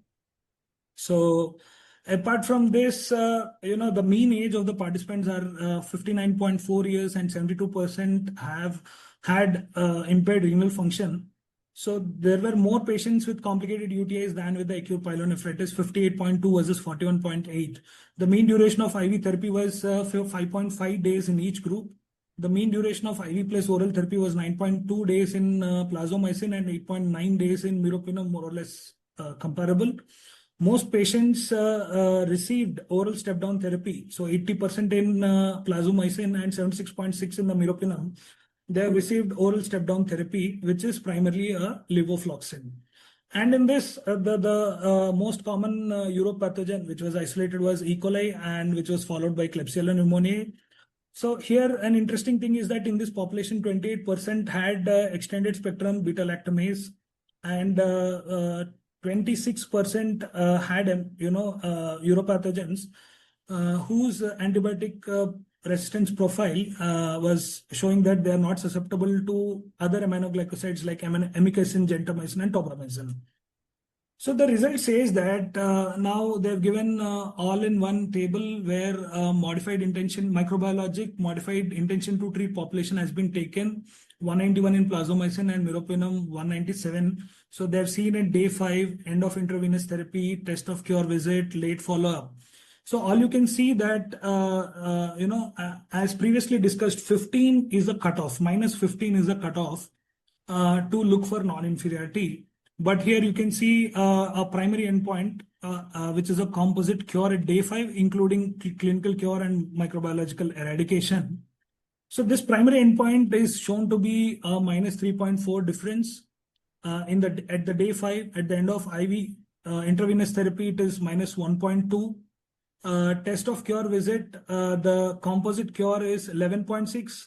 So apart from this, the mean age of the participants are 59.4 years and 72% have had impaired renal function. So there were more patients with complicated UTIs than with the acute pyelonephritis, 58.2 versus 41.8. The mean duration of IV therapy was 5.5 days in each group. The mean duration of IV plus oral therapy was 9.2 days in Plazomicin and 8.9 days in meropenem, more or less comparable. Most patients received oral step-down therapy. So 80% in Plazomicin and 76.6 in the meropenem. They have received oral step-down therapy, which is primarily a levofloxacin. And in this, the most common uropathogen, which was isolated, was E. coli, and which was followed by Klebsiella pneumoniae. So here, an interesting thing is that in this population, 28% had extended spectrum beta-lactamase, and 26% had, uropathogens whose antibiotic resistance profile was showing that they are not susceptible to other aminoglycosides like amikacin, gentamicin, and tobramycin. So the result says that now they've given all-in-one table where modified intention, microbiologic modified intention to treat population has been taken, 191 in Plazomicin and meropenem 197. So they've seen at day 5, end of intravenous therapy, test of cure visit, late follow-up. So all you can see that, as previously discussed, 15 is the cutoff, minus 15 is the cutoff to look for non-inferiority. But here you can see a primary endpoint, which is a composite cure at day 5, including clinical cure and microbiological eradication. So this primary endpoint is shown to be a minus 3.4 difference at the day 5. At the end of IV intravenous therapy, it is minus 1.2. Test of cure visit, the composite cure is 11.6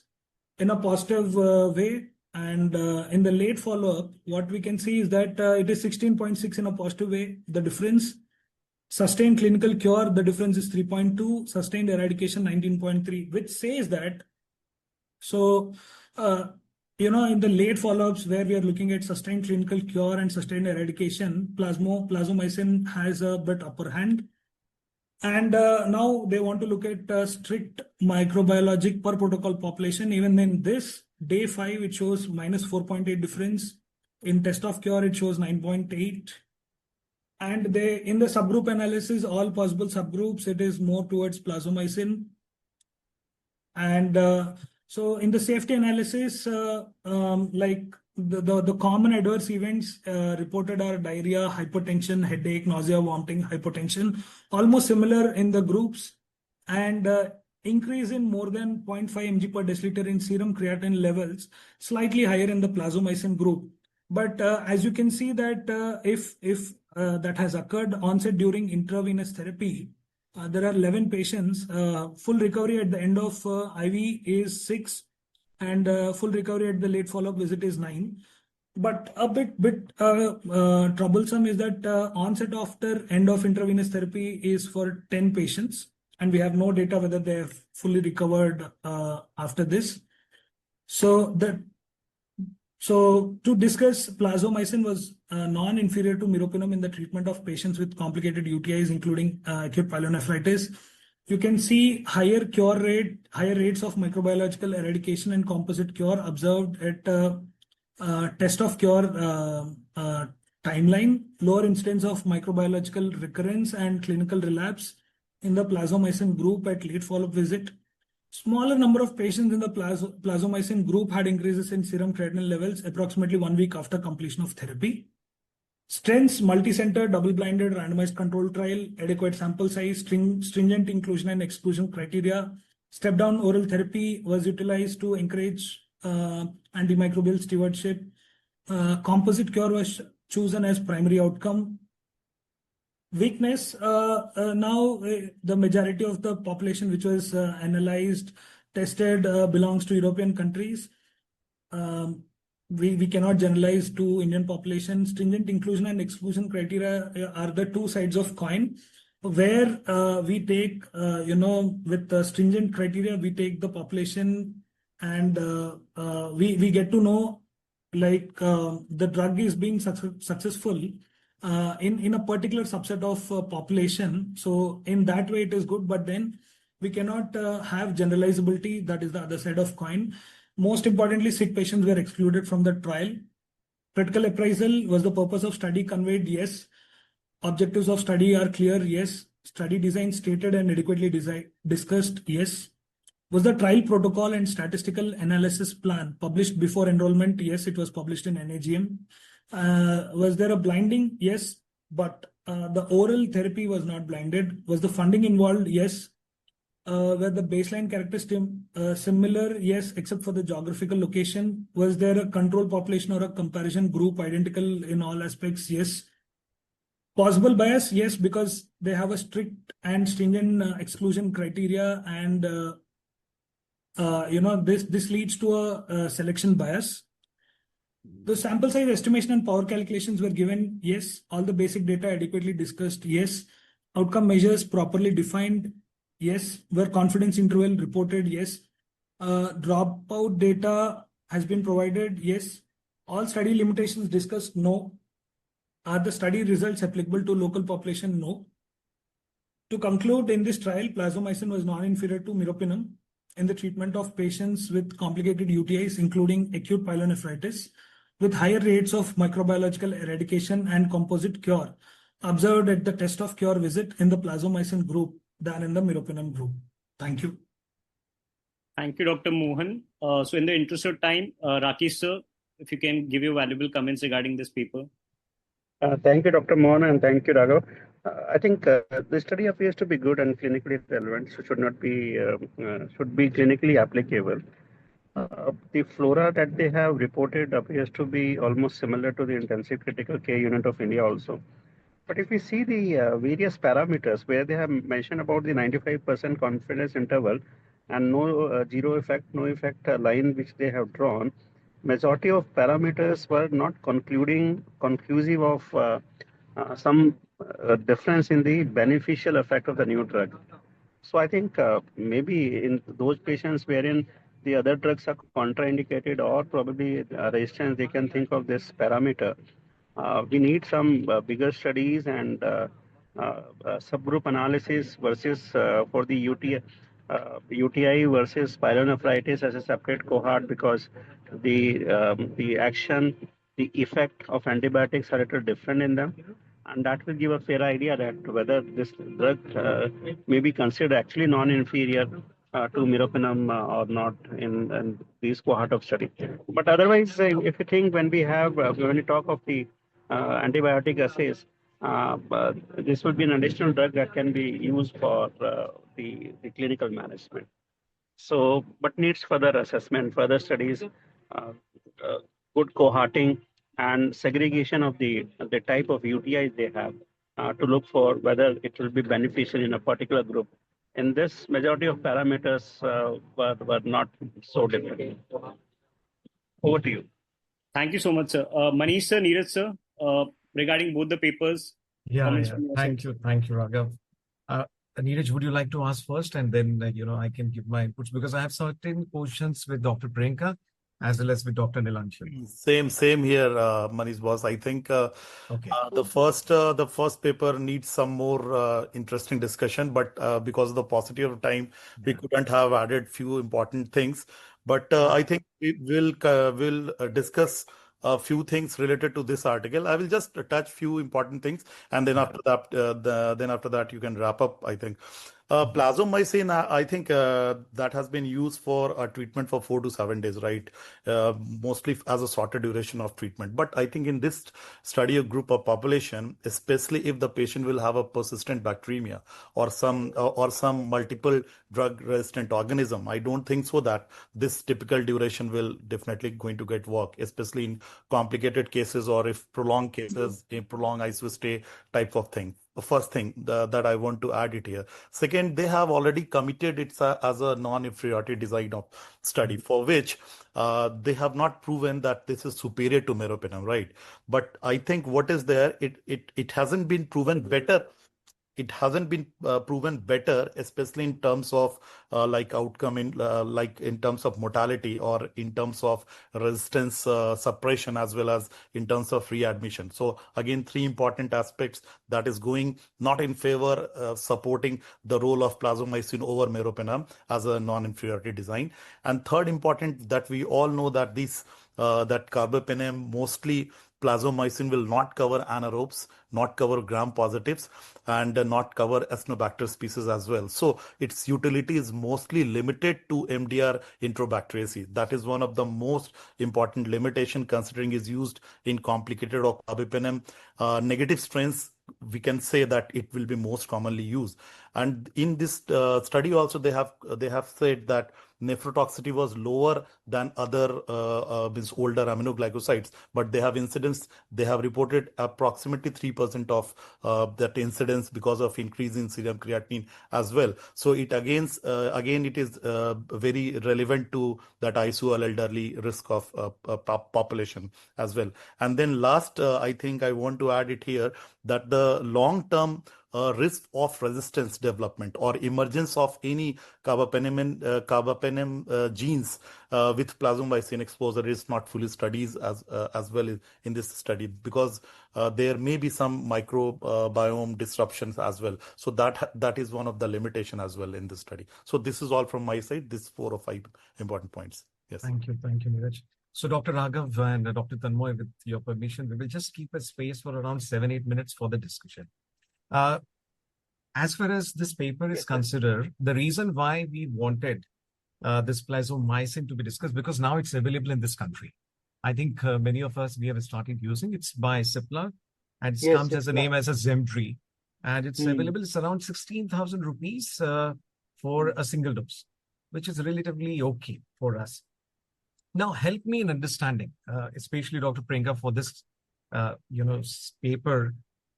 in a positive way. And in the late follow-up, what we can see is that it is 16.6 in a positive way. The difference, sustained clinical cure, the difference is 3.2, sustained eradication 19.3, which says that, so, in the late follow-ups where we are looking at sustained clinical cure and sustained eradication, Plazomicin has a bit upper hand. And now they want to look at strict microbiologic per protocol population. Even in this, day 5, it shows minus 4.8 difference. In test of cure, it shows 9.8. And in the subgroup analysis, all possible subgroups, it is more towards Plazomicin. And so in the safety analysis, like the common adverse events reported are diarrhea, hypertension, headache, nausea, vomiting, hypotension, almost similar in the groups, and increase in more than 0.5 mg per deciliter in serum creatinine levels, slightly higher in the Plazomicin group. But as you can see that if that has occurred onset during intravenous therapy, there are 11 patients. Full recovery at the end of IV is 6. And full recovery at the late follow-up visit is 9. But a bit troublesome is that onset after end of intravenous therapy is for 10 patients. And we have no data whether they have fully recovered after this. So to discuss, Plazomicin was non-inferior to meropenem in the treatment of patients with complicated UTIs, including acute pyelonephritis. You can see higher rates of microbiological eradication and composite cure observed at test of cure Timeline, lower incidence of microbiological recurrence and clinical relapse in the plazomicin group at late follow-up visit. Smaller number of patients in the plazomicin group had increases in serum creatinine levels approximately 1 week after completion of therapy. Strengths, multi-center, double-blinded, randomized control trial, adequate sample size, stringent inclusion and exclusion criteria. Step-down oral therapy was utilized to encourage antimicrobial stewardship. Composite cure was chosen as primary outcome. Weakness, now the majority of the population which was analyzed, tested belongs to European countries. We cannot generalize to Indian population. Stringent inclusion and exclusion criteria are the two sides of coin, where we take, with the stringent criteria, we take the population and we get to know like the drug is being successful in a particular subset of population. So in that way it is good, but then we cannot have generalizability. That is the other side of coin. Most importantly, sick patients were excluded from the trial. Critical appraisal, was the purpose of study conveyed? Yes. Objectives of study are clear? Yes. Study design stated and adequately discussed? Yes. Was the trial protocol and statistical analysis plan published before enrollment? Yes, it was published in NAGM. Was there a blinding? Yes, but the oral therapy was not blinded. Was the funding involved? Yes. Were the baseline characteristics similar? Yes, except for the geographical location. Was there a control population or a comparison group identical in all aspects? Yes. Possible bias? Yes, because they have a strict and stringent exclusion criteria, and this leads to a selection bias. The sample size estimation and power calculations were given. Yes. All the basic data adequately discussed. Yes. Outcome measures properly defined. Yes. Were confidence interval reported? Yes. Dropout data has been provided? Yes. All study limitations discussed? No. Are the study results applicable to local population? No. To conclude, in this trial, plazomicin was non-inferior to meropenem in the treatment of patients with complicated UTIs, including acute pyelonephritis, with higher rates of microbiological eradication and composite cure observed at the test of cure visit in the plazomicin group than in the meropenem group. Thank you. Thank you, Dr. Mohan. So in the interest of time, Rakesh sir, if you can give your valuable comments regarding this paper. Thank you, Dr. Mohan, and thank you, Raghav. I think the study appears to be good and clinically relevant, so should be clinically applicable. The flora that they have reported appears to be almost similar to the intensive critical care unit of India also. But if we see the various parameters where they have mentioned about the 95% confidence interval and no zero effect, no effect line which they have drawn, majority of parameters were not conclusive of some difference in the beneficial effect of the new drug. So I think maybe in those patients wherein the other drugs are contraindicated or probably resistance, they can think of this parameter. We need some bigger studies and subgroup analysis versus for the UTI versus pyelonephritis as a separate cohort, because the action, the effect of antibiotics are a little different in them, and that will give a fair idea that whether this drug may be considered actually non-inferior to meropenem or not in these cohort of study. But otherwise, if you think when we talk of the antibiotic assays, this would be an additional drug that can be used for the clinical management. So, but needs further assessment, further studies, good cohorting, and segregation of the type of UTIs they have to look for whether it will be beneficial in a particular group. In this, majority of parameters were not so different. Over to you. Thank you so much, sir. Manish sir, Neeraj sir, regarding both the papers. Yeah. Thank you, Raghav. Neeraj, would you like to ask first, and then I can give my inputs, because I have certain questions with Dr. Priyanka as well as with Dr. Nilanjan. Same here, Manish boss. I think Okay. the first paper needs some more interesting discussion, but because of the paucity of time, we couldn't have added few important things. But I think we will discuss a few things related to this article. I will just touch few important things, and then after that, you can wrap up, I think. Plazomicin, I think that has been used for a treatment for 4 to 7 days, right? Mostly as a shorter duration of treatment. But I think in this study, a group of population, especially if the patient will have a persistent bacteremia or some multiple drug-resistant organism, I don't think so that this typical duration will definitely going to get work, especially in complicated cases or if prolonged cases, a prolonged ICU stay type of thing. First thing that I want to add it here. Second, they have already committed it as a non-inferiority design of study for which they have not proven that this is superior to meropenem, right? But I think what is there, it hasn't been proven better. It hasn't been proven better, especially in terms of like outcome in like in terms of mortality or in terms of resistance suppression as well as in terms of readmission. So again, three important aspects that is going not in favor supporting the role of plazomicin over meropenem as a non-inferiority design. And third important that we all know that that carbapenem mostly plazomicin will not cover anaerobes, not cover gram positives, and not cover Acinetobacter species as well. So its utility is mostly limited to MDR Enterobacteriaceae. That is one of the most important limitation considering is used in complicated or carbapenem negative strains. We can say that it will be most commonly used. And in this study also they have said that nephrotoxicity was lower than other older aminoglycosides, but they have incidence. They have reported approximately 3% of that incidence because of increase in serum creatinine as well. So it again it is very relevant to that ICU elderly risk of population as well. And then last, I think I want to add it here that the long-term risk of resistance development or emergence of any carbapenem genes with plazomicin exposure is not fully studied as well in this study because there may be some microbiome disruptions as well. So that is one of the limitation as well in this study. So this is all from my side. This 4 or 5 important points. Yes. Thank you, Neeraj. So Dr. Raghav and Dr. Tanmoy, with your permission, we will just keep a space for around 7-8 minutes for the discussion. As far as this paper is considered, the reason why we wanted this plazomicin to be discussed, because now it's available in this country. I think many of us, we have started using it. It's by Cipla and it comes as a name as a Zemdry. And it's available. It's around 16,000 rupees for a single dose, which is relatively okay for us. Now, help me in understanding, especially Dr. Priyanka, for this paper,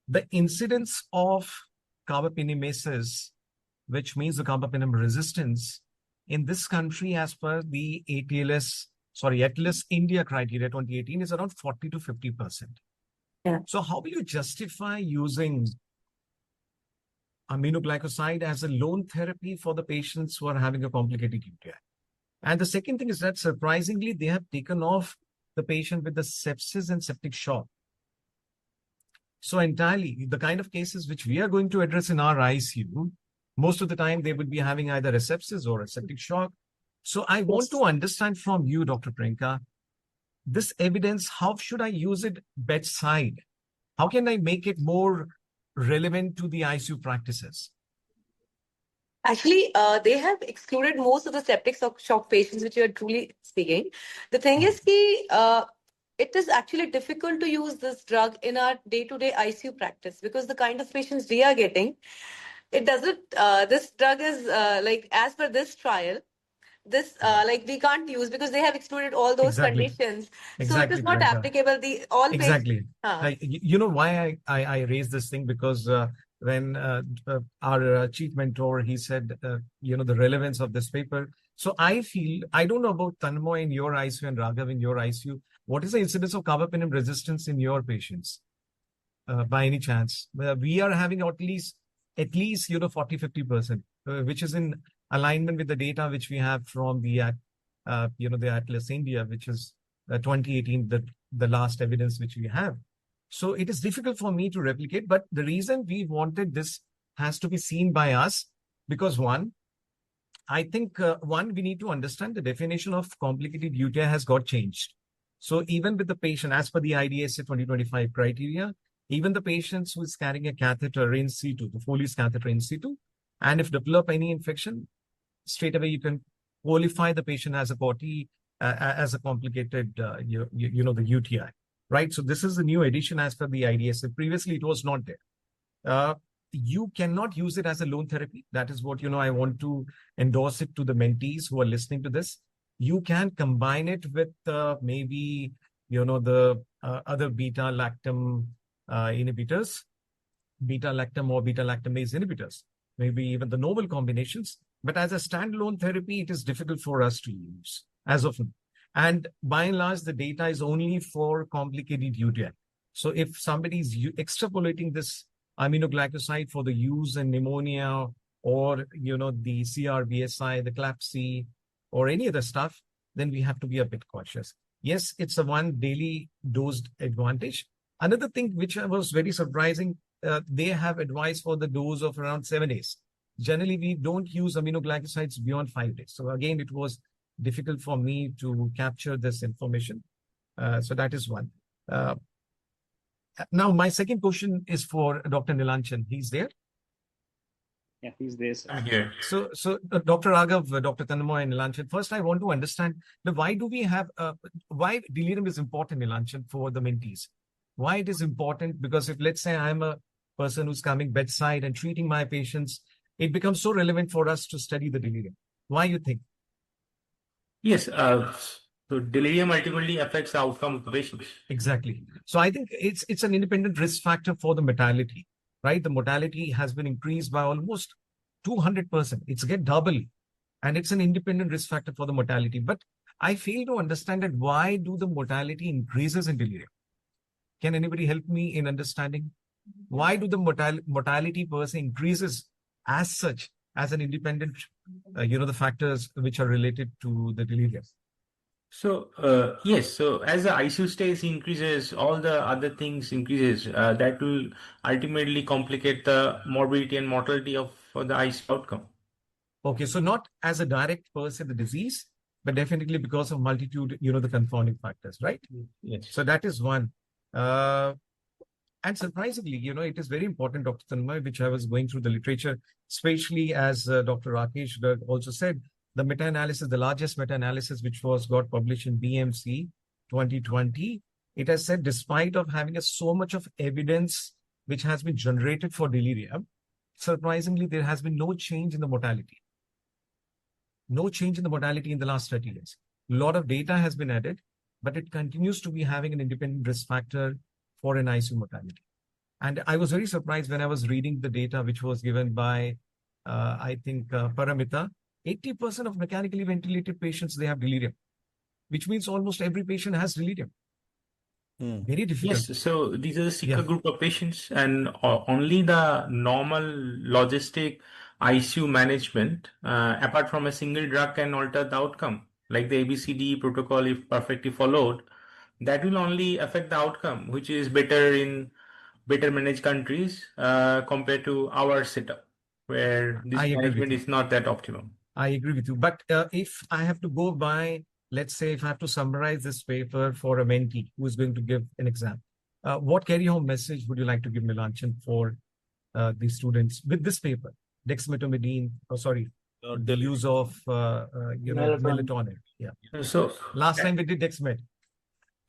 the incidence of carbapenemasis, which means the carbapenem resistance in this country as per the Atlas India criteria 2018 is around 40 to 50%. Yeah. So how will you justify using aminoglycoside as a lone therapy for the patients who are having a complicated UTI? And the second thing is that surprisingly, they have taken off the patient with the sepsis and septic shock. So entirely, the kind of cases which we are going to address in our ICU, most of the time they would be having either a sepsis or a septic shock. So I want to understand from you, Dr. Priyanka, this evidence, how should I use it bedside? How can I make it more relevant to the ICU practices? Actually, they have excluded most of the septic shock patients, which you are truly speaking. The thing is, it is actually difficult to use this drug in our day-to-day ICU practice because the kind of patients we are getting, it doesn't. This drug is like as per this trial, this like we can't use because they have excluded all those conditions. So it is not applicable. Exactly. You know why I raised this thing? Because when our chief mentor, he said, the relevance of this paper. So I feel, I don't know about Tanmoy in your ICU and Raghav in your ICU. What is the incidence of carbapenem resistance in your patients? By any chance? We are having at least 40-50%, which is in alignment with the data which we have from the Atlas India, which is 2018, the last evidence which we have. So it is difficult for me to replicate, but the reason we wanted this has to be seen by us because I think we need to understand the definition of complicated UTI has got changed. So even with the patient, as per the IDSA 2025 criteria, even the patients who is carrying a catheter in situ, the Foley's catheter in situ, and if develop any infection, straight away you can qualify the patient as a as a complicated, the UTI, right? So this is a new addition as per the IDSA. Previously, it was not there. You cannot use it as a lone therapy. That is what, I want to endorse it to the mentees who are listening to this. You can combine it with maybe, the other beta-lactam inhibitors, beta-lactam or beta-lactamase inhibitors, maybe even the novel combinations. But as a standalone therapy, it is difficult for us to use as of now. And by and large, the data is only for complicated UTI. So if somebody is extrapolating this aminoglycoside for the use in pneumonia or, the CRBSI, the CLAPC, or any other stuff, then we have to be a bit cautious. Yes, it's a one daily dosed advantage. Another thing which was very surprising, they have advice for the dose of around 7 days. Generally, we don't use aminoglycosides beyond 5 days. So again, it was difficult for me to capture this information. So that is one. Now, my second question is for Dr. Nilanchan. He's there? Yeah, he's there. I'm here. So Dr. Raghav, Dr. Tanmoy, and Nilanchan, first I want to understand why do we have, why delirium is important, Nilanchan, for the mentees? Why it is important? Because if, let's say, I'm a person who's coming bedside and treating my patients, it becomes so relevant for us to study the delirium. Why you think? Yes, so delirium ultimately affects the outcome of the patient. Exactly. So I think it's an independent risk factor for the mortality, right? The mortality has been increased by almost 200%. It's get double, and it's an independent risk factor for the mortality. But I fail to understand that why do the mortality increases in delirium? Can anybody help me in understanding why do the mortality per se increases as such as an independent, the factors which are related to the delirium? So yes, so as the ICU stays increases, all the other things increases. That will ultimately complicate the morbidity and mortality of the ICU outcome. Okay, so not as a direct per se the disease, but definitely because of multitude, the confounding factors, right? Yes. So that is one. And surprisingly, it is very important, Dr. Tanmay, which I was going through the literature, especially as Dr. Rakesh also said, the meta-analysis, the largest meta-analysis, which got published in BMC 2020, it has said, despite of having so much of evidence which has been generated for delirium, surprisingly, there has been no change in the mortality. No change in the mortality in the last 30 years. A lot of data has been added, but it continues to be having an independent risk factor for an ICU mortality. And I was very surprised when I was reading the data which was given by, I think, Paramita. 80% of mechanically ventilated patients, they have delirium, which means almost every patient has delirium. Very difficult. Yes, so these are the sicker group of patients, and only the normal logistic ICU management, apart from a single drug, can alter the outcome. Like the ABCD protocol, if perfectly followed, that will only affect the outcome, which is better in better managed countries compared to our setup, where this management is not that optimum. I agree with you. But if I have to go by, let's say, if I have to summarize this paper for a mentee who is going to give an exam, what carry-home message would you like to give, Nilanchan, for the students with this paper? Dexmedetomidine, the use of melatonin. Yeah. So last time we did Dexmed.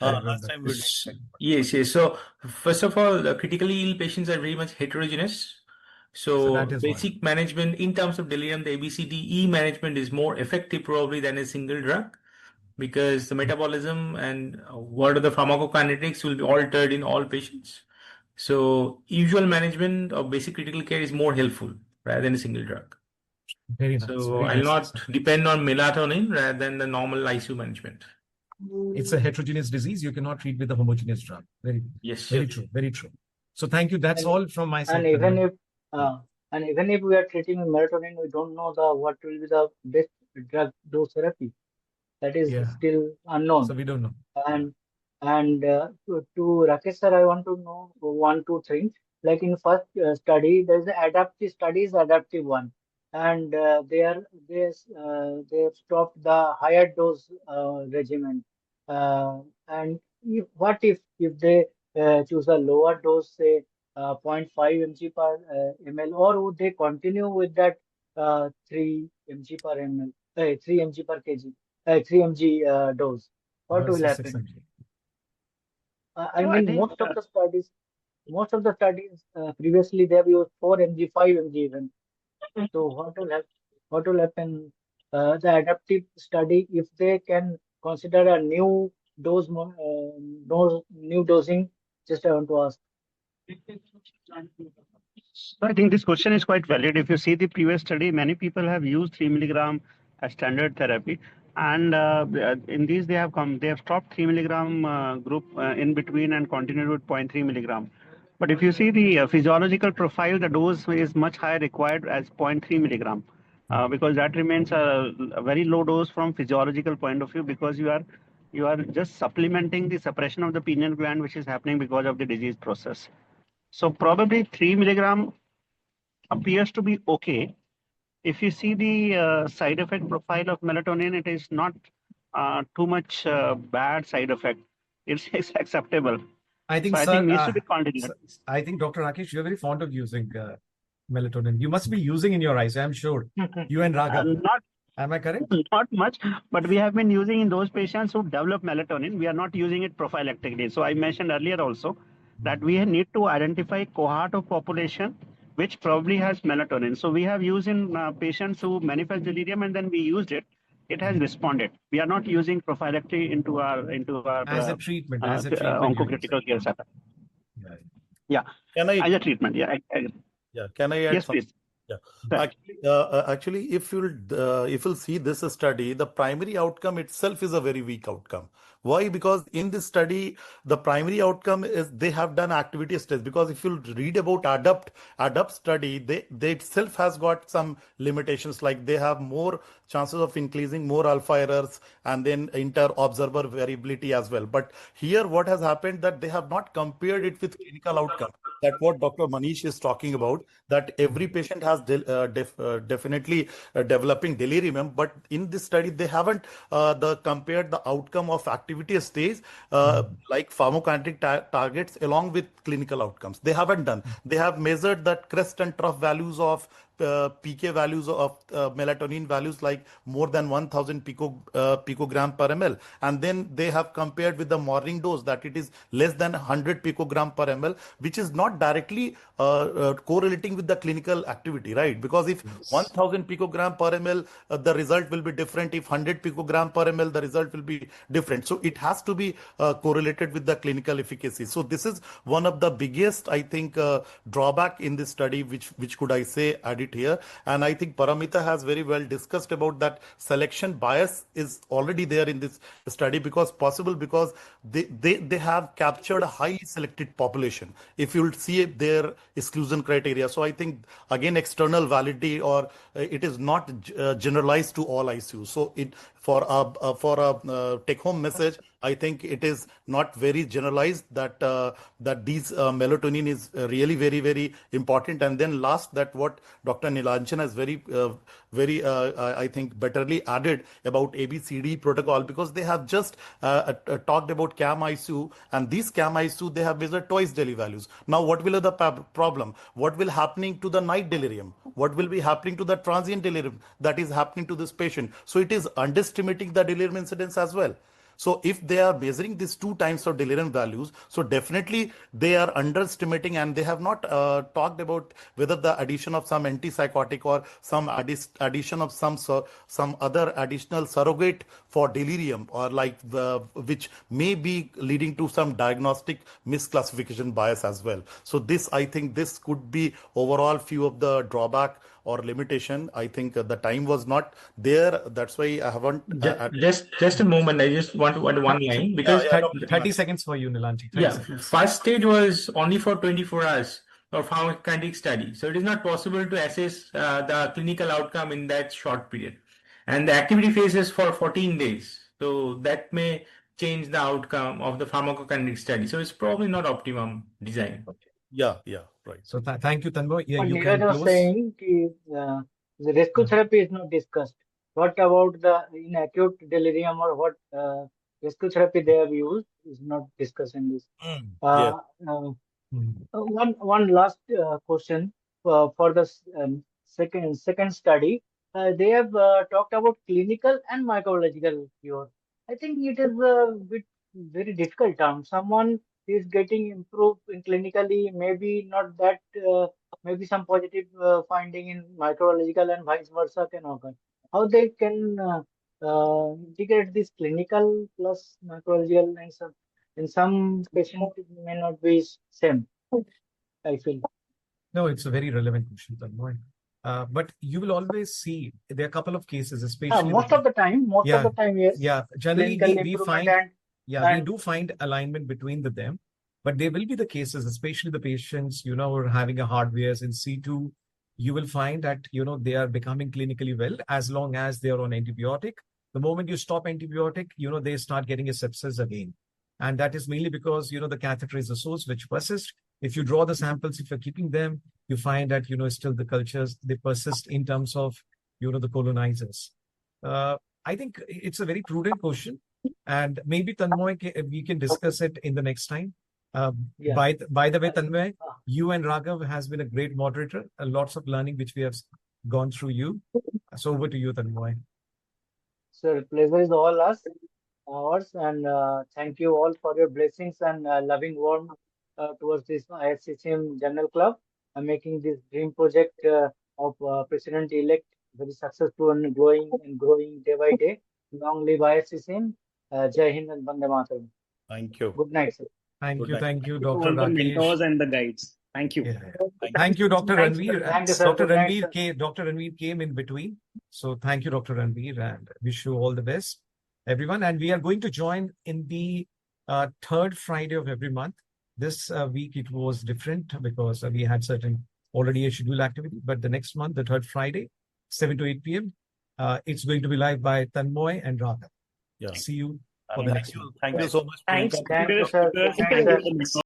Last time we did. Yes. So first of all, the critically ill patients are very much heterogeneous. So basic management in terms of delirium, the ABCDE management is more effective probably than a single drug, because the metabolism and what are the pharmacokinetics will be altered in all patients. So usual management of basic critical care is more helpful rather than a single drug. Very nice. So I'll not depend on melatonin rather than the normal ICU management. It's a heterogeneous disease. You cannot treat with a homogeneous drug. Very true. Very true. So thank you. That's all from my side. And even if we are treating melatonin, we don't know what will be the best drug dose therapy. That is still unknown. So we don't know. And to Rakesh sir, I want to know one, two things. Like in first study, there is an adaptive one, and they have stopped the higher dose regimen. And what if they choose a lower dose, say 0.5 mg per ml, or would they continue with that 3 mg per ml, 3 mg per kg, 3 mg dose? What will versus happen? 600. I No, I mean, think most of the studies previously they have used 4 mg, 5 mg even. So what will happen? The adaptive study, if they can consider a new new dosing, just I want to ask. So I think this question is quite valid. If you see the previous study, many people have used 3 milligram as standard therapy, and in these they have stopped 3 milligram group in between and continued with 0.3 milligram. But if you see the physiological profile, the dose is much higher required as 0.3 milligram, because that remains a very low dose from physiological point of view, because you are just supplementing the suppression of the pineal gland, which is happening because of the disease process. So probably 3 milligram appears to be okay. If you see the side effect profile of melatonin, it is not too much bad side effect. It's acceptable. I think, so I sir, think needs to be continued. I think, Dr. Rakesh, you're very fond of using melatonin. You must be using in your eyes, I'm sure. You and Raghav. Not Am I correct? Not much, but we have been using in those patients who develop melatonin. We are not using it prophylactically. So I mentioned earlier also that we need to identify cohort of population which probably has melatonin. So we have used in patients who manifest delirium, and then we used it. It has responded. We are not using prophylactic into our as a treatment, as a treatment. oncocritical care setup. Yeah. Can I? As a treatment. Yeah. Yeah. Can I add Yes, something? please. Yeah. Actually, if you'll see this study, the primary outcome itself is a very weak outcome. Why? Because in this study, the primary outcome is they have done activity test. Because if you read about ADAPT study, they itself has got some limitations. Like they have more chances of increasing more alpha errors and then inter-observer variability as well. But here, what has happened that they have not compared it with clinical outcome. That what Dr. Manish is talking about, that every patient has definitely developing delirium, but in this study they haven't compared the outcome of activity stage like pharmacokinetic targets along with clinical outcomes. They haven't done. They have measured that crest and trough values of PK values of melatonin values like more than 1000 picogram per ml, and then they have compared with the morning dose that it is less than 100 picogram per ml, which is not directly correlating with the clinical activity, right? Because if 1000 picogram per ml, the result will be different. If 100 picogram per ml, the result will be different. So it has to be correlated with the clinical efficacy. So this is one of the biggest, I think, drawback in this study, which could I say added here. And I think Paramita has very well discussed about that selection bias is already there in this study because they have captured a highly selected population. If you'll see their exclusion criteria. So I think again external validity or it is not generalized to all ICUs. So it for a take-home message, I think it is not very generalized that these melatonin is really very, very important. And then last, that what Dr. Nilanjan has very I think betterly added about ABCD protocol, because they have just talked about CAM ICU, and these CAM ICU they have measured twice daily values. Now what will be the problem? What will happening to the night delirium? What will be happening to the transient delirium that is happening to this patient? So it is underestimating the delirium incidence as well. So if they are measuring these 2 times of delirium values, so definitely they are underestimating, and they have not talked about whether the addition of some antipsychotic or some addition of some other additional surrogate for delirium or like which may be leading to some diagnostic misclassification bias as well. So this, I think this could be overall few of the drawback or limitation. I think the time was not there. That's why I haven't. Just a moment. I just want to add one line because 30 seconds for you, Nilanjan. Yeah, first stage was only for 24 hours of pharmacokinetic study. So it is not possible to assess the clinical outcome in that short period. And the activity phase is for 14 days. So that may change the outcome of the pharmacokinetic study. So it's probably not optimum design. Yeah, right. So thank you, Tanvo. Yeah, you Neeraj can was close. saying the rescue therapy is not discussed. What about the in acute delirium or what rescue therapy they have used is not discussing this. Yeah. One last question for the second study. They have talked about clinical and mycological cure. I think it is a bit very difficult term. Someone is getting improved in clinically, maybe not that, maybe some positive finding in microbiological and vice versa can occur. How they can integrate this clinical plus microbiological and some in some patients it may not be same, I feel. No, it's a very relevant question, Tanmoy. But you will always see there are a couple of cases, especially Most of the time, yes. Yeah, generally Clinical we improvement find we and do find alignment between them, but there will be the cases, especially the patients, who are having a hardwares in C2. You will find that they are becoming clinically well as long as they are on antibiotic. The moment you stop antibiotic, they start getting a sepsis again, and that is mainly because the catheter is a source which persists. If you draw the samples, if you're keeping them, you find that still the cultures they persist in terms of the colonizers. I think it's a very prudent question, and maybe Tanmoy we can discuss it in the next time. yeah. By the way, Tanmoy, you and Raghav has been a great moderator. Lots of learning which we have gone through you. So over to you, Tanmoy. Sir, pleasure is all ours, and thank you all for your blessings and loving warm towards this ISCCM Journal Club and making this dream project of President-elect very successful and growing day by day. Long live ISCCM. Jai Hind and Vande Mataram. Thank you. Good night, sir. Thank you, To Dr. all the mentors Rakesh. and the guides. Thank you. Thank you, Dr. Thanks, Ranveer. thank you, sir. Dr. Good night, Ranveer sir. Dr. Ranveer came in between. So thank you, Dr. Ranveer, and wish you all the best, everyone. And we are going to join in the third Friday of every month. This week it was different because we had certain already a scheduled activity. But the next month, the third Friday, 7 to 8 p.m., it's going to be live by Tanmoy and Raghav. Yeah. See you for the next one. Thank you so much. Thanks. Thank you, sir. Good night, sir.